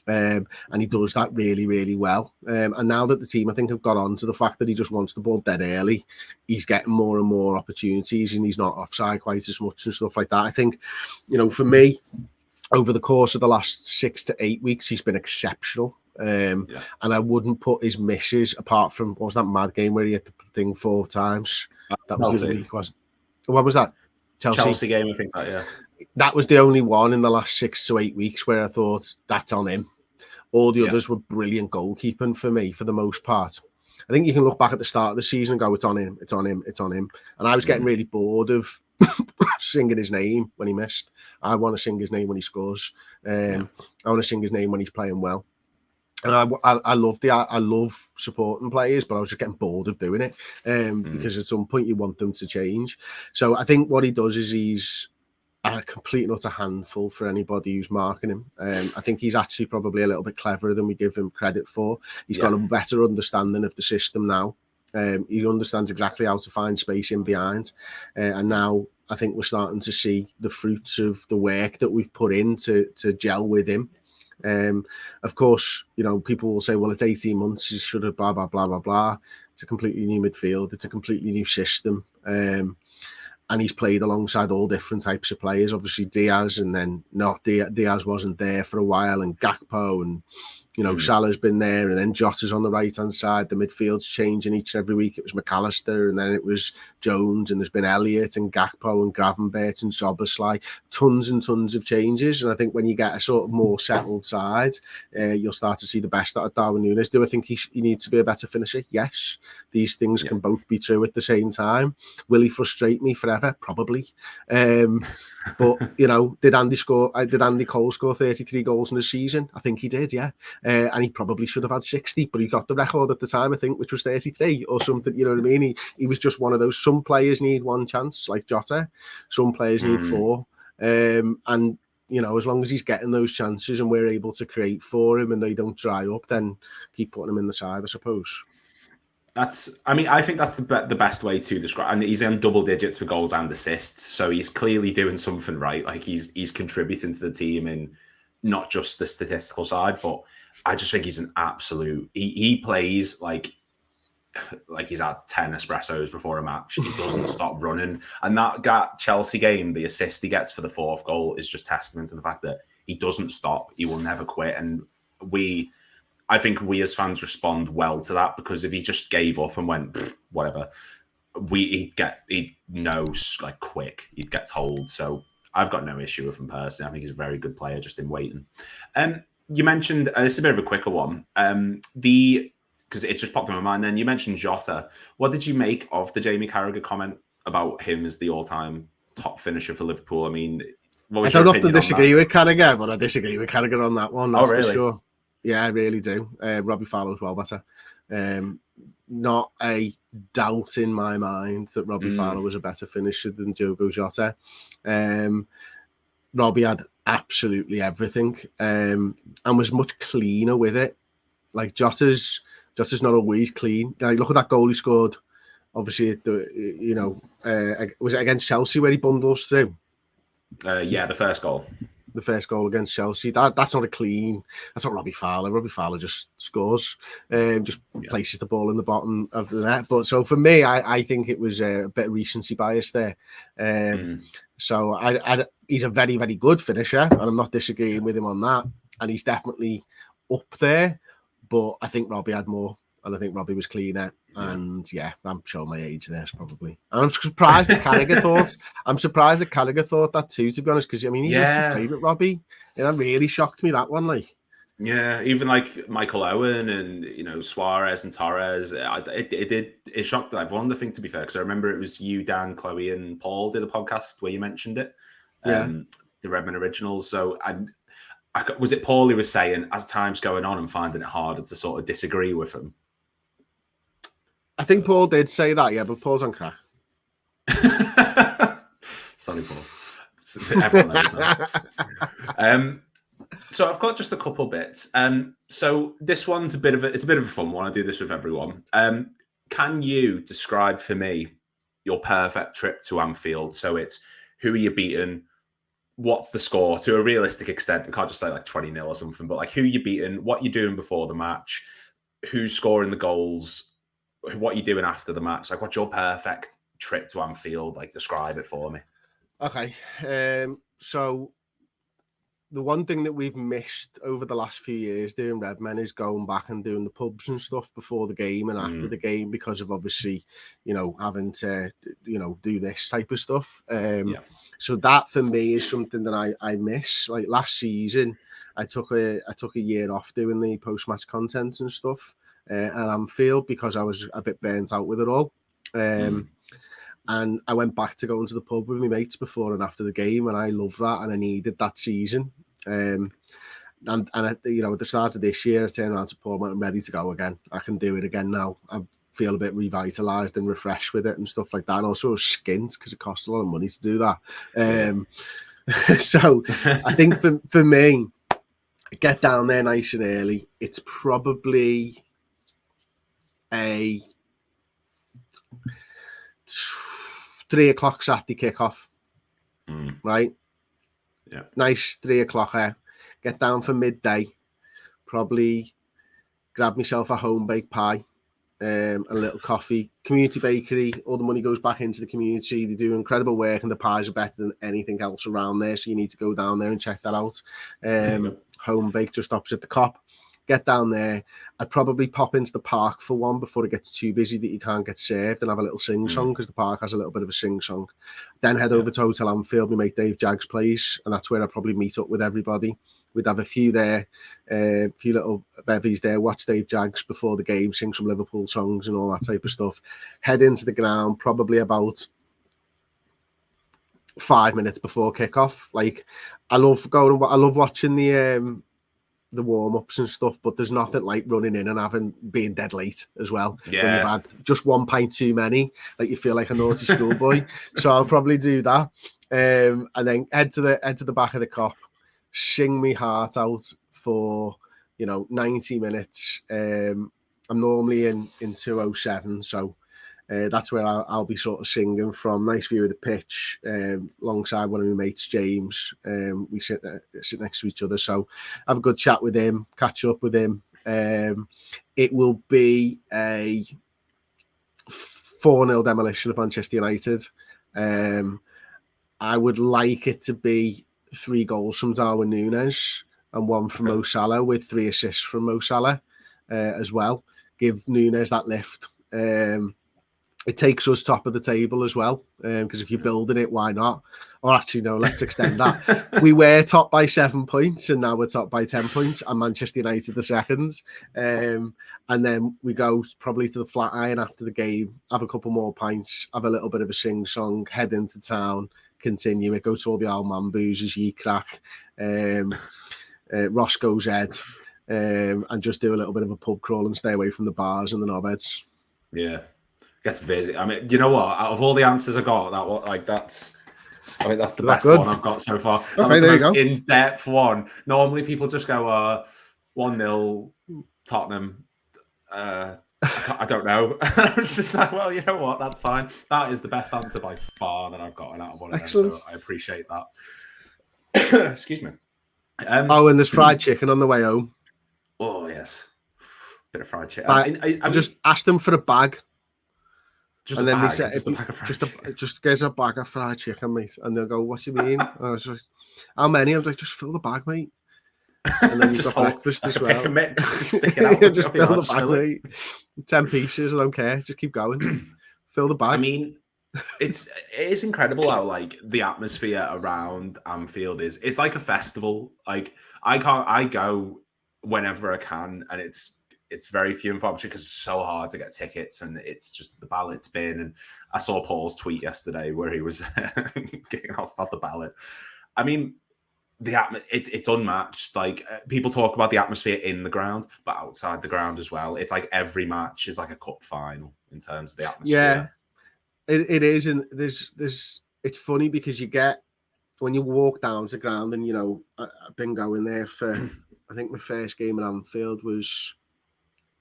And he does that really, really well. And now that the team, I think, have got on to the fact that he just wants the ball dead early, he's getting more and more opportunities and he's not offside quite as much and stuff like that. I think, for me, over the course of the last 6 to 8 weeks, he's been exceptional. And I wouldn't put his misses, apart from, what was that mad game where he hit the thing 4 times? That was the other week, wasn't it? What was that? Chelsea game, I think that, yeah. That was the only one in the last 6 to 8 weeks where I thought, that's on him. All the others were brilliant goalkeeping for me, for the most part. I think you can look back at the start of the season and go, it's on him, it's on him, it's on him. And I was getting really bored of singing his name when he missed. I want to sing his name when he scores. I want to sing his name when he's playing well. And I love supporting players, but I was just getting bored of doing it because at some point you want them to change. So I think what he does is he's a complete and utter handful for anybody who's marking him. I think he's actually probably a little bit cleverer than we give him credit for. He's got a better understanding of the system now. He understands exactly how to find space in behind. And now I think we're starting to see the fruits of the work that we've put in to gel with him. Of course, people will say, well, it's 18 months, he should have blah, blah, blah, blah, blah. It's a completely new midfield. It's a completely new system. And he's played alongside all different types of players. Obviously, Diaz, and then Diaz wasn't there for a while, and Gakpo, and Salah's been there, and then Jota's on the right-hand side. The midfield's changing each and every week. It was McAllister, and then it was Jones, and there's been Elliott and Gakpo and Gravenberch and Szoboszlai. Tons and tons of changes, and I think when you get a sort of more settled side, you'll start to see the best out of Darwin Núñez. Do I think he needs to be a better finisher? Yes. These things can both be true at the same time. Will he frustrate me forever? Probably. But, did Andy Cole score 33 goals in a season? I think he did, yeah. And he probably should have had 60, but he got the record at the time, I think, which was 33 or something, you know what I mean? He was just one of those. Some players need one chance, like Jota. Some players need 4. And, as long as he's getting those chances and we're able to create for him and they don't dry up, then keep putting him in the side, I suppose. I think that's the best way to describe. And he's in double digits for goals and assists, so he's clearly doing something right. Like he's contributing to the team in not just the statistical side, but I just think he's an absolute. He plays like he's had 10 espressos before a match. He doesn't stop running, and that Chelsea game, the assist he gets for the 4th goal is just testament to the fact that he doesn't stop. He will never quit, and I think we as fans respond well to that, because if he just gave up and went whatever, he'd know like quick. He'd get told. So I've got no issue with him personally. I think he's a very good player, just in waiting. You mentioned it's a bit of a quicker one. Because it just popped in my mind. Then you mentioned Jota. What did you make of the Jamie Carragher comment about him as the all-time top finisher for Liverpool? I mean, what was I don't often disagree with Carragher, but I disagree with Carragher on that one. That's really? For sure. Yeah, I really do. Robbie Fowler's well better. Not a doubt in my mind that Robbie Fowler was a better finisher than Diogo Jota. Robbie had absolutely everything and was much cleaner with it. Like Jota's not always clean. Like, look at that goal he scored. Obviously, was it against Chelsea where he bundles through? The first goal. The first goal against Chelsea. That's not a clean. That's not Robbie Fowler. Robbie Fowler just scores, places the ball in the bottom of the net. But so for me, I think it was a bit of recency bias there. So he's a very, very good finisher, and I'm not disagreeing with him on that. And he's definitely up there. But I think Robbie had more, and I think Robbie was cleaner. And yeah, I'm showing my age there, probably. And I'm surprised that Carragher thought. I'm surprised that Carragher thought that too, to be honest, because I mean, he's actually played with Robbie, and that really shocked me, that one. Like, yeah, even like Michael Owen and Suarez and Torres, it shocked everyone. I think, to be fair, because I remember it was you, Dan, Chloe, and Paul did a podcast where you mentioned it. The Redmen originals. So was it Paul who was saying, as time's going on, I'm finding it harder to sort of disagree with him? I think Paul did say that, yeah, but Paul's on crack. Sorry, Paul. Everyone knows now. So I've got just a couple bits. So this one's a bit of a fun one. I do this with everyone. Can you describe for me your perfect trip to Anfield? So it's who are you beating? What's the score to a realistic extent? You can't just say like 20-0 or something, but like who you beating, what you're doing before the match, who's scoring the goals, what you're doing after the match. Like, what's your perfect trip to Anfield? Like, describe it for me. Okay. So the one thing that we've missed over the last few years doing Redmen is going back and doing the pubs and stuff before the game and after the game, because of obviously, having to, do this type of stuff. So that for me is something that I miss. Like last season, I took a year off doing the post-match content and stuff at Anfield because I was a bit burnt out with it all. And I went back to going to the pub with my mates before and after the game, and I love that, and I needed that season. And at the start of this year, I turned around to Paul, I'm ready to go again. I can do it again now. I feel a bit revitalised and refreshed with it and stuff like that. And also skint, because it costs a lot of money to do that. So I think for me, get down there nice and early. It's probably a 3 o'clock Saturday kickoff, right? Yeah, nice 3 o'clock. Get down for midday. Probably grab myself a home baked pie, a little coffee. Community bakery. All the money goes back into the community. They do incredible work, and the pies are better than anything else around there. So you need to go down there and check that out. Home baked, just opposite the Cop. Get down there. I'd probably pop into the park for one before it gets too busy that you can't get served, and have a little sing-song, because the park has a little bit of a sing-song. Then head over to Hotel Anfield, my mate Dave Jagg's place, and that's where I'd probably meet up with everybody. We'd have a few there, a few little bevies there, watch Dave Jagg's before the game, sing some Liverpool songs and all that type of stuff. Head into the ground probably about 5 minutes before kickoff. Like, I love watching the warm-ups and stuff, but there's nothing like running in and being dead late as well. Yeah. When you've had just 1 pint too many, like you feel like a naughty schoolboy. So I'll probably do that. And then head to the back of the Cop, sing me heart out for 90 minutes. I'm normally in 207, so that's where I'll be sort of singing from. Nice view of the pitch, alongside one of my mates, James. We sit next to each other, so have a good chat with him, catch up with him. It will be a 4-0 demolition of Manchester United. I would like it to be 3 goals from Darwin Núñez and 1 from Mo Salah, with 3 assists from Mo Salah as well. Give Núñez that lift. It takes us top of the table as well, because if you're building it, why not? Or actually, no, let's extend that. We were top by 7 points, and now we're top by 10 points, and Manchester United the second. And then we go probably to the Flatiron after the game, have a couple more pints, have a little bit of a sing-song, head into town, continue it, go to all the old man boozers, Ye Crack, Roscoe's Head, and just do a little bit of a pub crawl and stay away from the bars and the knobheads. Yeah. Gets busy. I mean, you know what? Out of all the answers I got, that's the best one I've got so far. That was the most in-depth one. Normally, people just go 1-0 Tottenham. I don't know. I was just like, well, you know what? That's fine. That is the best answer by far that I've gotten out of one of them. So I appreciate that. Excuse me. And there's fried chicken on the way home. Oh yes, bit of fried chicken. I just asked them for a bag. Just they said, just get a bag of fried chicken, mate. And they'll go, what do you mean? And I was like, how many? I was like, just fill the bag, mate. And then you've just got like, breakfast like as a well. pick and mix, just stick it out. Just fill the bag, mate. 10 pieces, I don't care. Just keep going. Fill the bag. I mean, it is incredible how like the atmosphere around Anfield is. It's like a festival. Like I go whenever I can, and it's very few and far between because it's so hard to get tickets, and it's just the ballot's been. And I saw Paul's tweet yesterday where he was getting off the ballot. I mean, it's unmatched. Like people talk about the atmosphere in the ground, but outside the ground as well. It's like every match is like a cup final in terms of the atmosphere. Yeah. It is, and there's it's funny because you get when you walk down to the ground, and you know I've been going there for I think my first game at Anfield was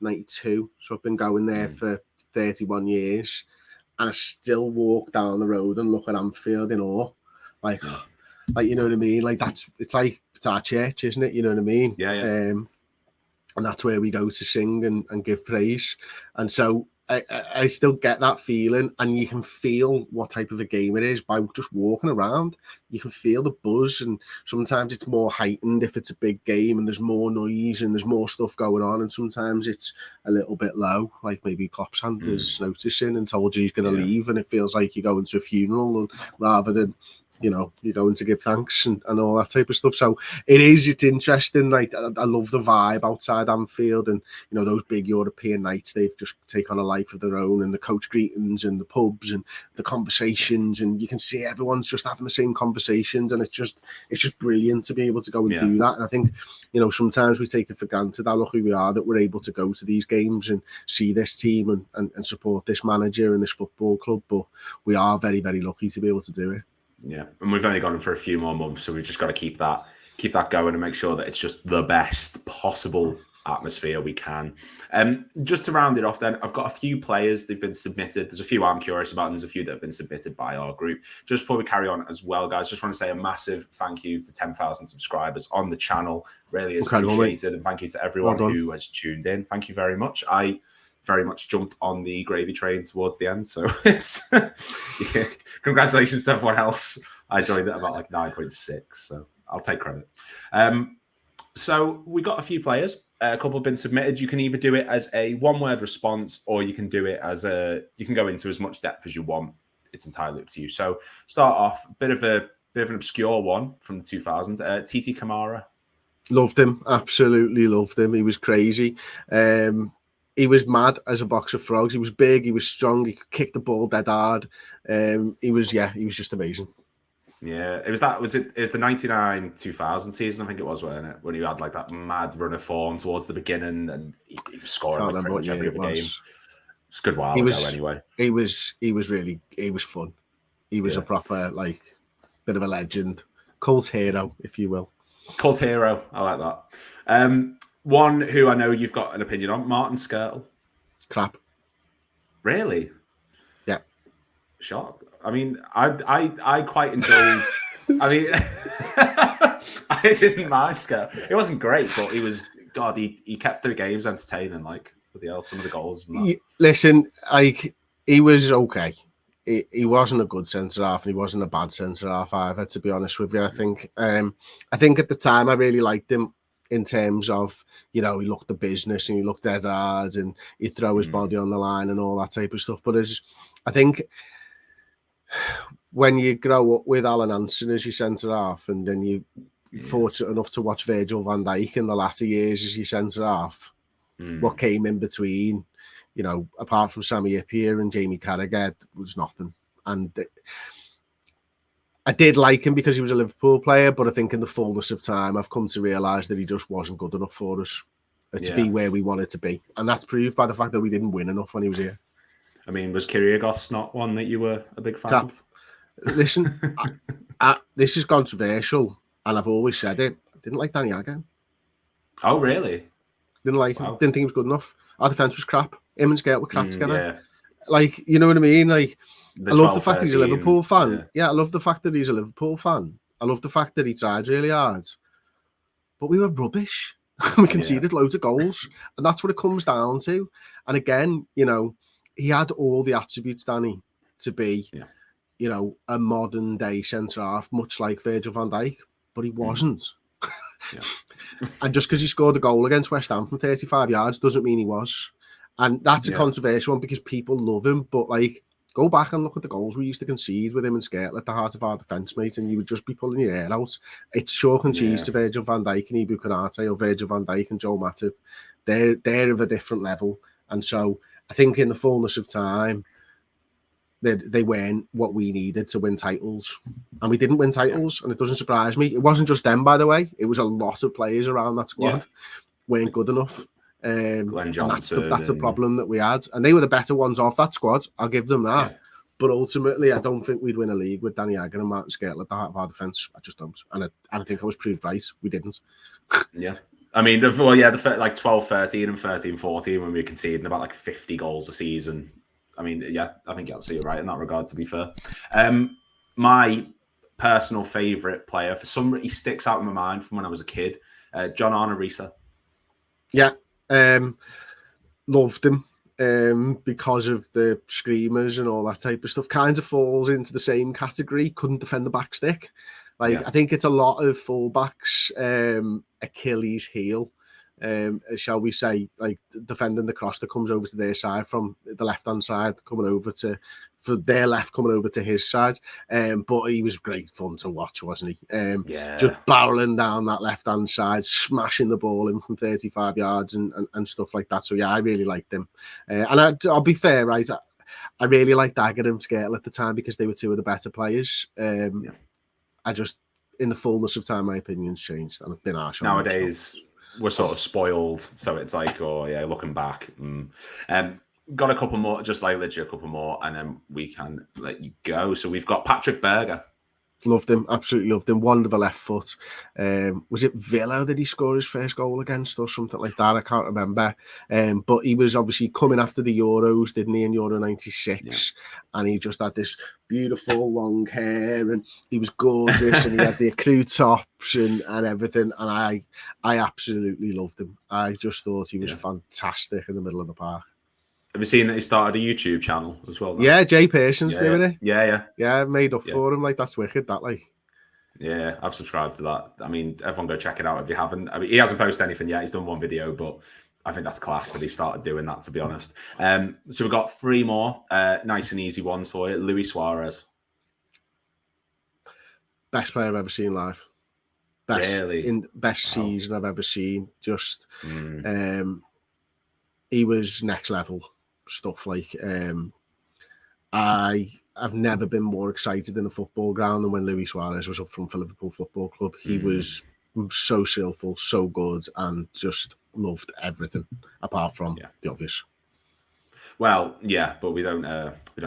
92, so I've been going there for 31 years, and I still walk down the road and look at Anfield in awe, like you know what I mean, like it's our church, isn't it? You know what I mean? Yeah. And that's where we go to sing and give praise, and so I still get that feeling, and you can feel what type of a game it is by just walking around. You can feel the buzz, and sometimes it's more heightened if it's a big game and there's more noise and there's more stuff going on, and sometimes it's a little bit low, like maybe Klopp's hand is noticing and told you he's going to leave, and it feels like you're going to a funeral rather than, you know, you're going to give thanks and all that type of stuff. So it's interesting. Like I love the vibe outside Anfield, and you know those big European nights, they've just taken on a life of their own, and the coach greetings and the pubs and the conversations, and you can see everyone's just having the same conversations, and it's just brilliant to be able to go and do that. And I think, you know, sometimes we take it for granted how lucky we are that we're able to go to these games and see this team and support this manager and this football club, but we are very, very lucky to be able to do it. Yeah, and we've only gone for a few more months, so we've just got to keep that going and make sure that it's just the best possible atmosphere we can. Just to round it off then, I've got a few players, they've been submitted. There's a few I'm curious about, and there's a few that have been submitted by our group. Just before we carry on as well, guys, just want to say a massive thank you to 10,000 subscribers on the channel. Really is appreciated, and thank you to everyone who has tuned in. Thank you very much. I very much jumped on the gravy train towards the end, so it's congratulations to everyone else. I joined it about like 9.6, so I'll take credit. So we got a few players, a couple have been submitted. You can either do it as a one-word response, or you can do it as you can go into as much depth as you want. It's entirely up to you. So start off, bit of an obscure one from the 2000s. Titi Kamara. Loved him, absolutely loved him. He was crazy. He was mad as a box of frogs. He was big, he was strong, he could kick the ball dead hard. He was just amazing. Yeah, it was the 99-2000 season, I think it was, wasn't it? When he had like that mad run of form towards the beginning, and he was scoring like pretty much every other game. It's a good while ago anyway. He was fun. He was a proper, like, bit of a legend. Cult hero, if you will. Cult hero, I like that. One who I know you've got an opinion on, Martin Skirtle. Crap. Really? Yeah. Shocked. I mean, I quite enjoyed. I mean, I didn't mind Skirtle. It wasn't great, but he was. God, he kept the games entertaining. Like some of the goals. And that. Listen, he was okay. He wasn't a good centre half, and he wasn't a bad centre half either. To be honest with you, I think at the time I really liked him. In terms of, you know, he looked the business and he looked dead hard and he'd throw his body on the line and all that type of stuff. But I think when you grow up with Alan Hansen as your centre half, and then you're fortunate enough to watch Virgil van Dijk in the latter years as your centre half, what came in between, you know, apart from Sami Hyypiä and Jamie Carragher, was nothing. And I did like him because he was a Liverpool player, but I think in the fullness of time, I've come to realise that he just wasn't good enough for us to be where we wanted to be. And that's proved by the fact that we didn't win enough when he was here. I mean, was Kyrgios not one that you were a big fan of? Listen, this is controversial, and I've always said it. I didn't like Danny Agger. Oh, really? Didn't like him. Didn't think he was good enough. Our defence was crap. Him and Skate were crap together. Yeah. Like, you know what I mean? Like, I love the fact that he's a Liverpool fan. Yeah, I love the fact that he's a Liverpool fan. I love the fact that he tried really hard. But we were rubbish. We conceded loads of goals. And that's what it comes down to. And again, you know, he had all the attributes, Danny, to be, you know, a modern day centre half, much like Virgil van Dijk. But he wasn't. Yeah. And just because he scored a goal against West Ham from 35 yards doesn't mean he was. And that's a controversial one because people love him, but like, go back and look at the goals we used to concede with him and Skrtel at the heart of our defence, mate, and you would just be pulling your hair out. It's chalk and cheese to Virgil van Dijk and Ibu Konate, or Virgil van Dijk and Joe Matip. They're of a different level. And so I think in the fullness of time, they weren't what we needed to win titles. And we didn't win titles, and it doesn't surprise me. It wasn't just them, by the way. It was a lot of players around that squad weren't good enough. Glenn Johnson. That's the problem that we had. And they were the better ones off that squad. I'll give them that. Yeah. But ultimately, I don't think we'd win a league with Danny Agger and Martin Skrtel at the heart of our defence. I just don't. And I think I was proved right. We didn't. Yeah. I mean, the like 12, 13 and 13, 14 when we were conceding about like 50 goals a season. I mean, yeah, I think you're absolutely right in that regard, to be fair. My personal favourite player, for some reason, he sticks out in my mind from when I was a kid, John Arne Riise. Yeah. Loved him because of the screamers and all that type of stuff. Kind of falls into the same category. Couldn't defend the back stick. I think it's a lot of fullbacks Achilles heel, shall we say, like defending the cross that comes over to their side from the left-hand side, coming over to his side. But he was great fun to watch, wasn't he? Just barreling down that left-hand side, smashing the ball in from 35 yards and stuff like that. So, yeah, I really liked him. And I'll be fair, right? I really liked Agger and Skrtel at the time because they were two of the better players. I just, in the fullness of time, my opinions changed, and I've been harsh on nowadays. We're sort of spoiled, so it's like, looking back. Got a couple more, just like literally a couple more, and then we can let you go. So we've got Patrick Berger. Loved him, absolutely loved him. One of a left foot. Was it Villa that he scored his first goal against or something like that? I can't remember. But he was obviously coming after the Euros, didn't he, in Euro 96? And he just had this beautiful long hair and he was gorgeous and he had the accrue tops and everything. And I absolutely loved him. I just thought he was fantastic in the middle of the park. Have you seen that he started a YouTube channel as well? Now? Yeah, Jay Pearson's doing it. Yeah, made up for him. Like, that's wicked, that, like. Yeah, I've subscribed to that. I mean, everyone go check it out if you haven't. I mean, he hasn't posted anything yet. He's done one video, but I think that's class that he started doing that, to be honest. So we've got three more nice and easy ones for you. Luis Suarez. Best player I've ever seen live. Best season I've ever seen. Just, he was next level stuff. Like, I've never been more excited in a football ground than when Luis Suarez was up front for Liverpool Football Club. He was so skillful, so good, and just loved everything apart from the obvious. Well, yeah, but we don't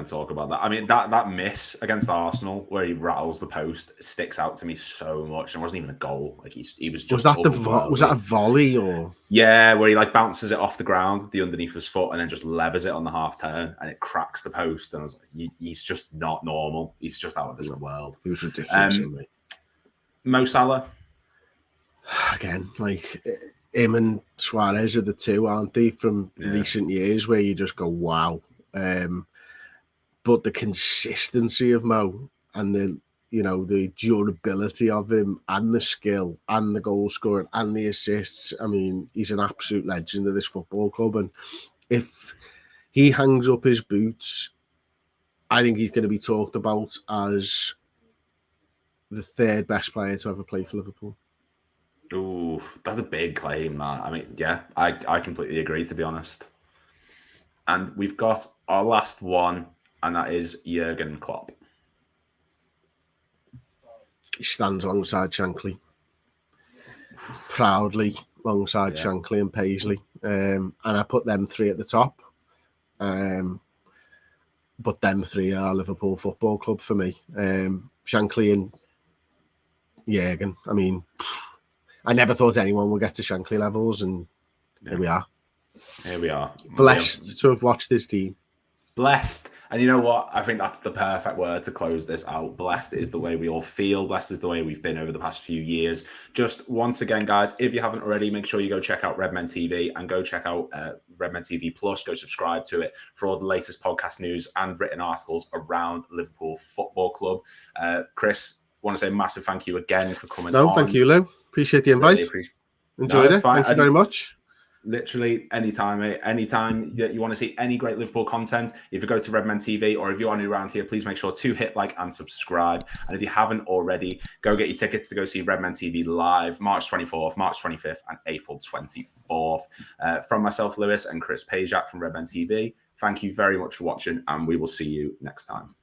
talk about that. I mean, that miss against Arsenal where he rattles the post sticks out to me so much. It wasn't even a goal. Like he was just. Was that a volley or? Yeah, where he like bounces it off the ground, the underneath his foot, and then just levers it on the half turn, and it cracks the post. And I was like, he's just not normal. He's just out of this world. He was ridiculous. Mo Salah. Again, like. Him and Suarez are the two, aren't they, from recent years where you just go, wow. But the consistency of Mo and the durability of him and the skill and the goal scoring and the assists, I mean, he's an absolute legend of this football club. And if he hangs up his boots, I think he's going to be talked about as the third best player to ever play for Liverpool. Ooh, that's a big claim, that. I mean, yeah, I completely agree, to be honest. And we've got our last one, and that is Jurgen Klopp. He stands alongside Shankly. Proudly alongside Shankly and Paisley. And I put them three at the top. But them three are Liverpool Football Club for me. Shankly and Jurgen, I mean... I never thought anyone would get to Shankly levels, and here we are. Here we are. Blessed to have watched this team. Blessed. And you know what? I think that's the perfect word to close this out. Blessed is the way we all feel. Blessed is the way we've been over the past few years. Just once again, guys, if you haven't already, make sure you go check out RedmenTV and go check out RedmenTV Plus. Go subscribe to it for all the latest podcast news and written articles around Liverpool Football Club. Chris, I want to say a massive thank you again for coming on. Thank you, Lou. Appreciate the invite. Really Enjoyed it. Thank you very much. Literally anytime, mate. Anytime that you want to see any great Liverpool content, if you go to RedmenTV or if you are new around here, please make sure to hit like and subscribe. And if you haven't already, go get your tickets to go see RedmenTV live March 24th, March 25th, and April 24th. From myself, Lewis, and Chris Pajak from RedmenTV, thank you very much for watching, and we will see you next time.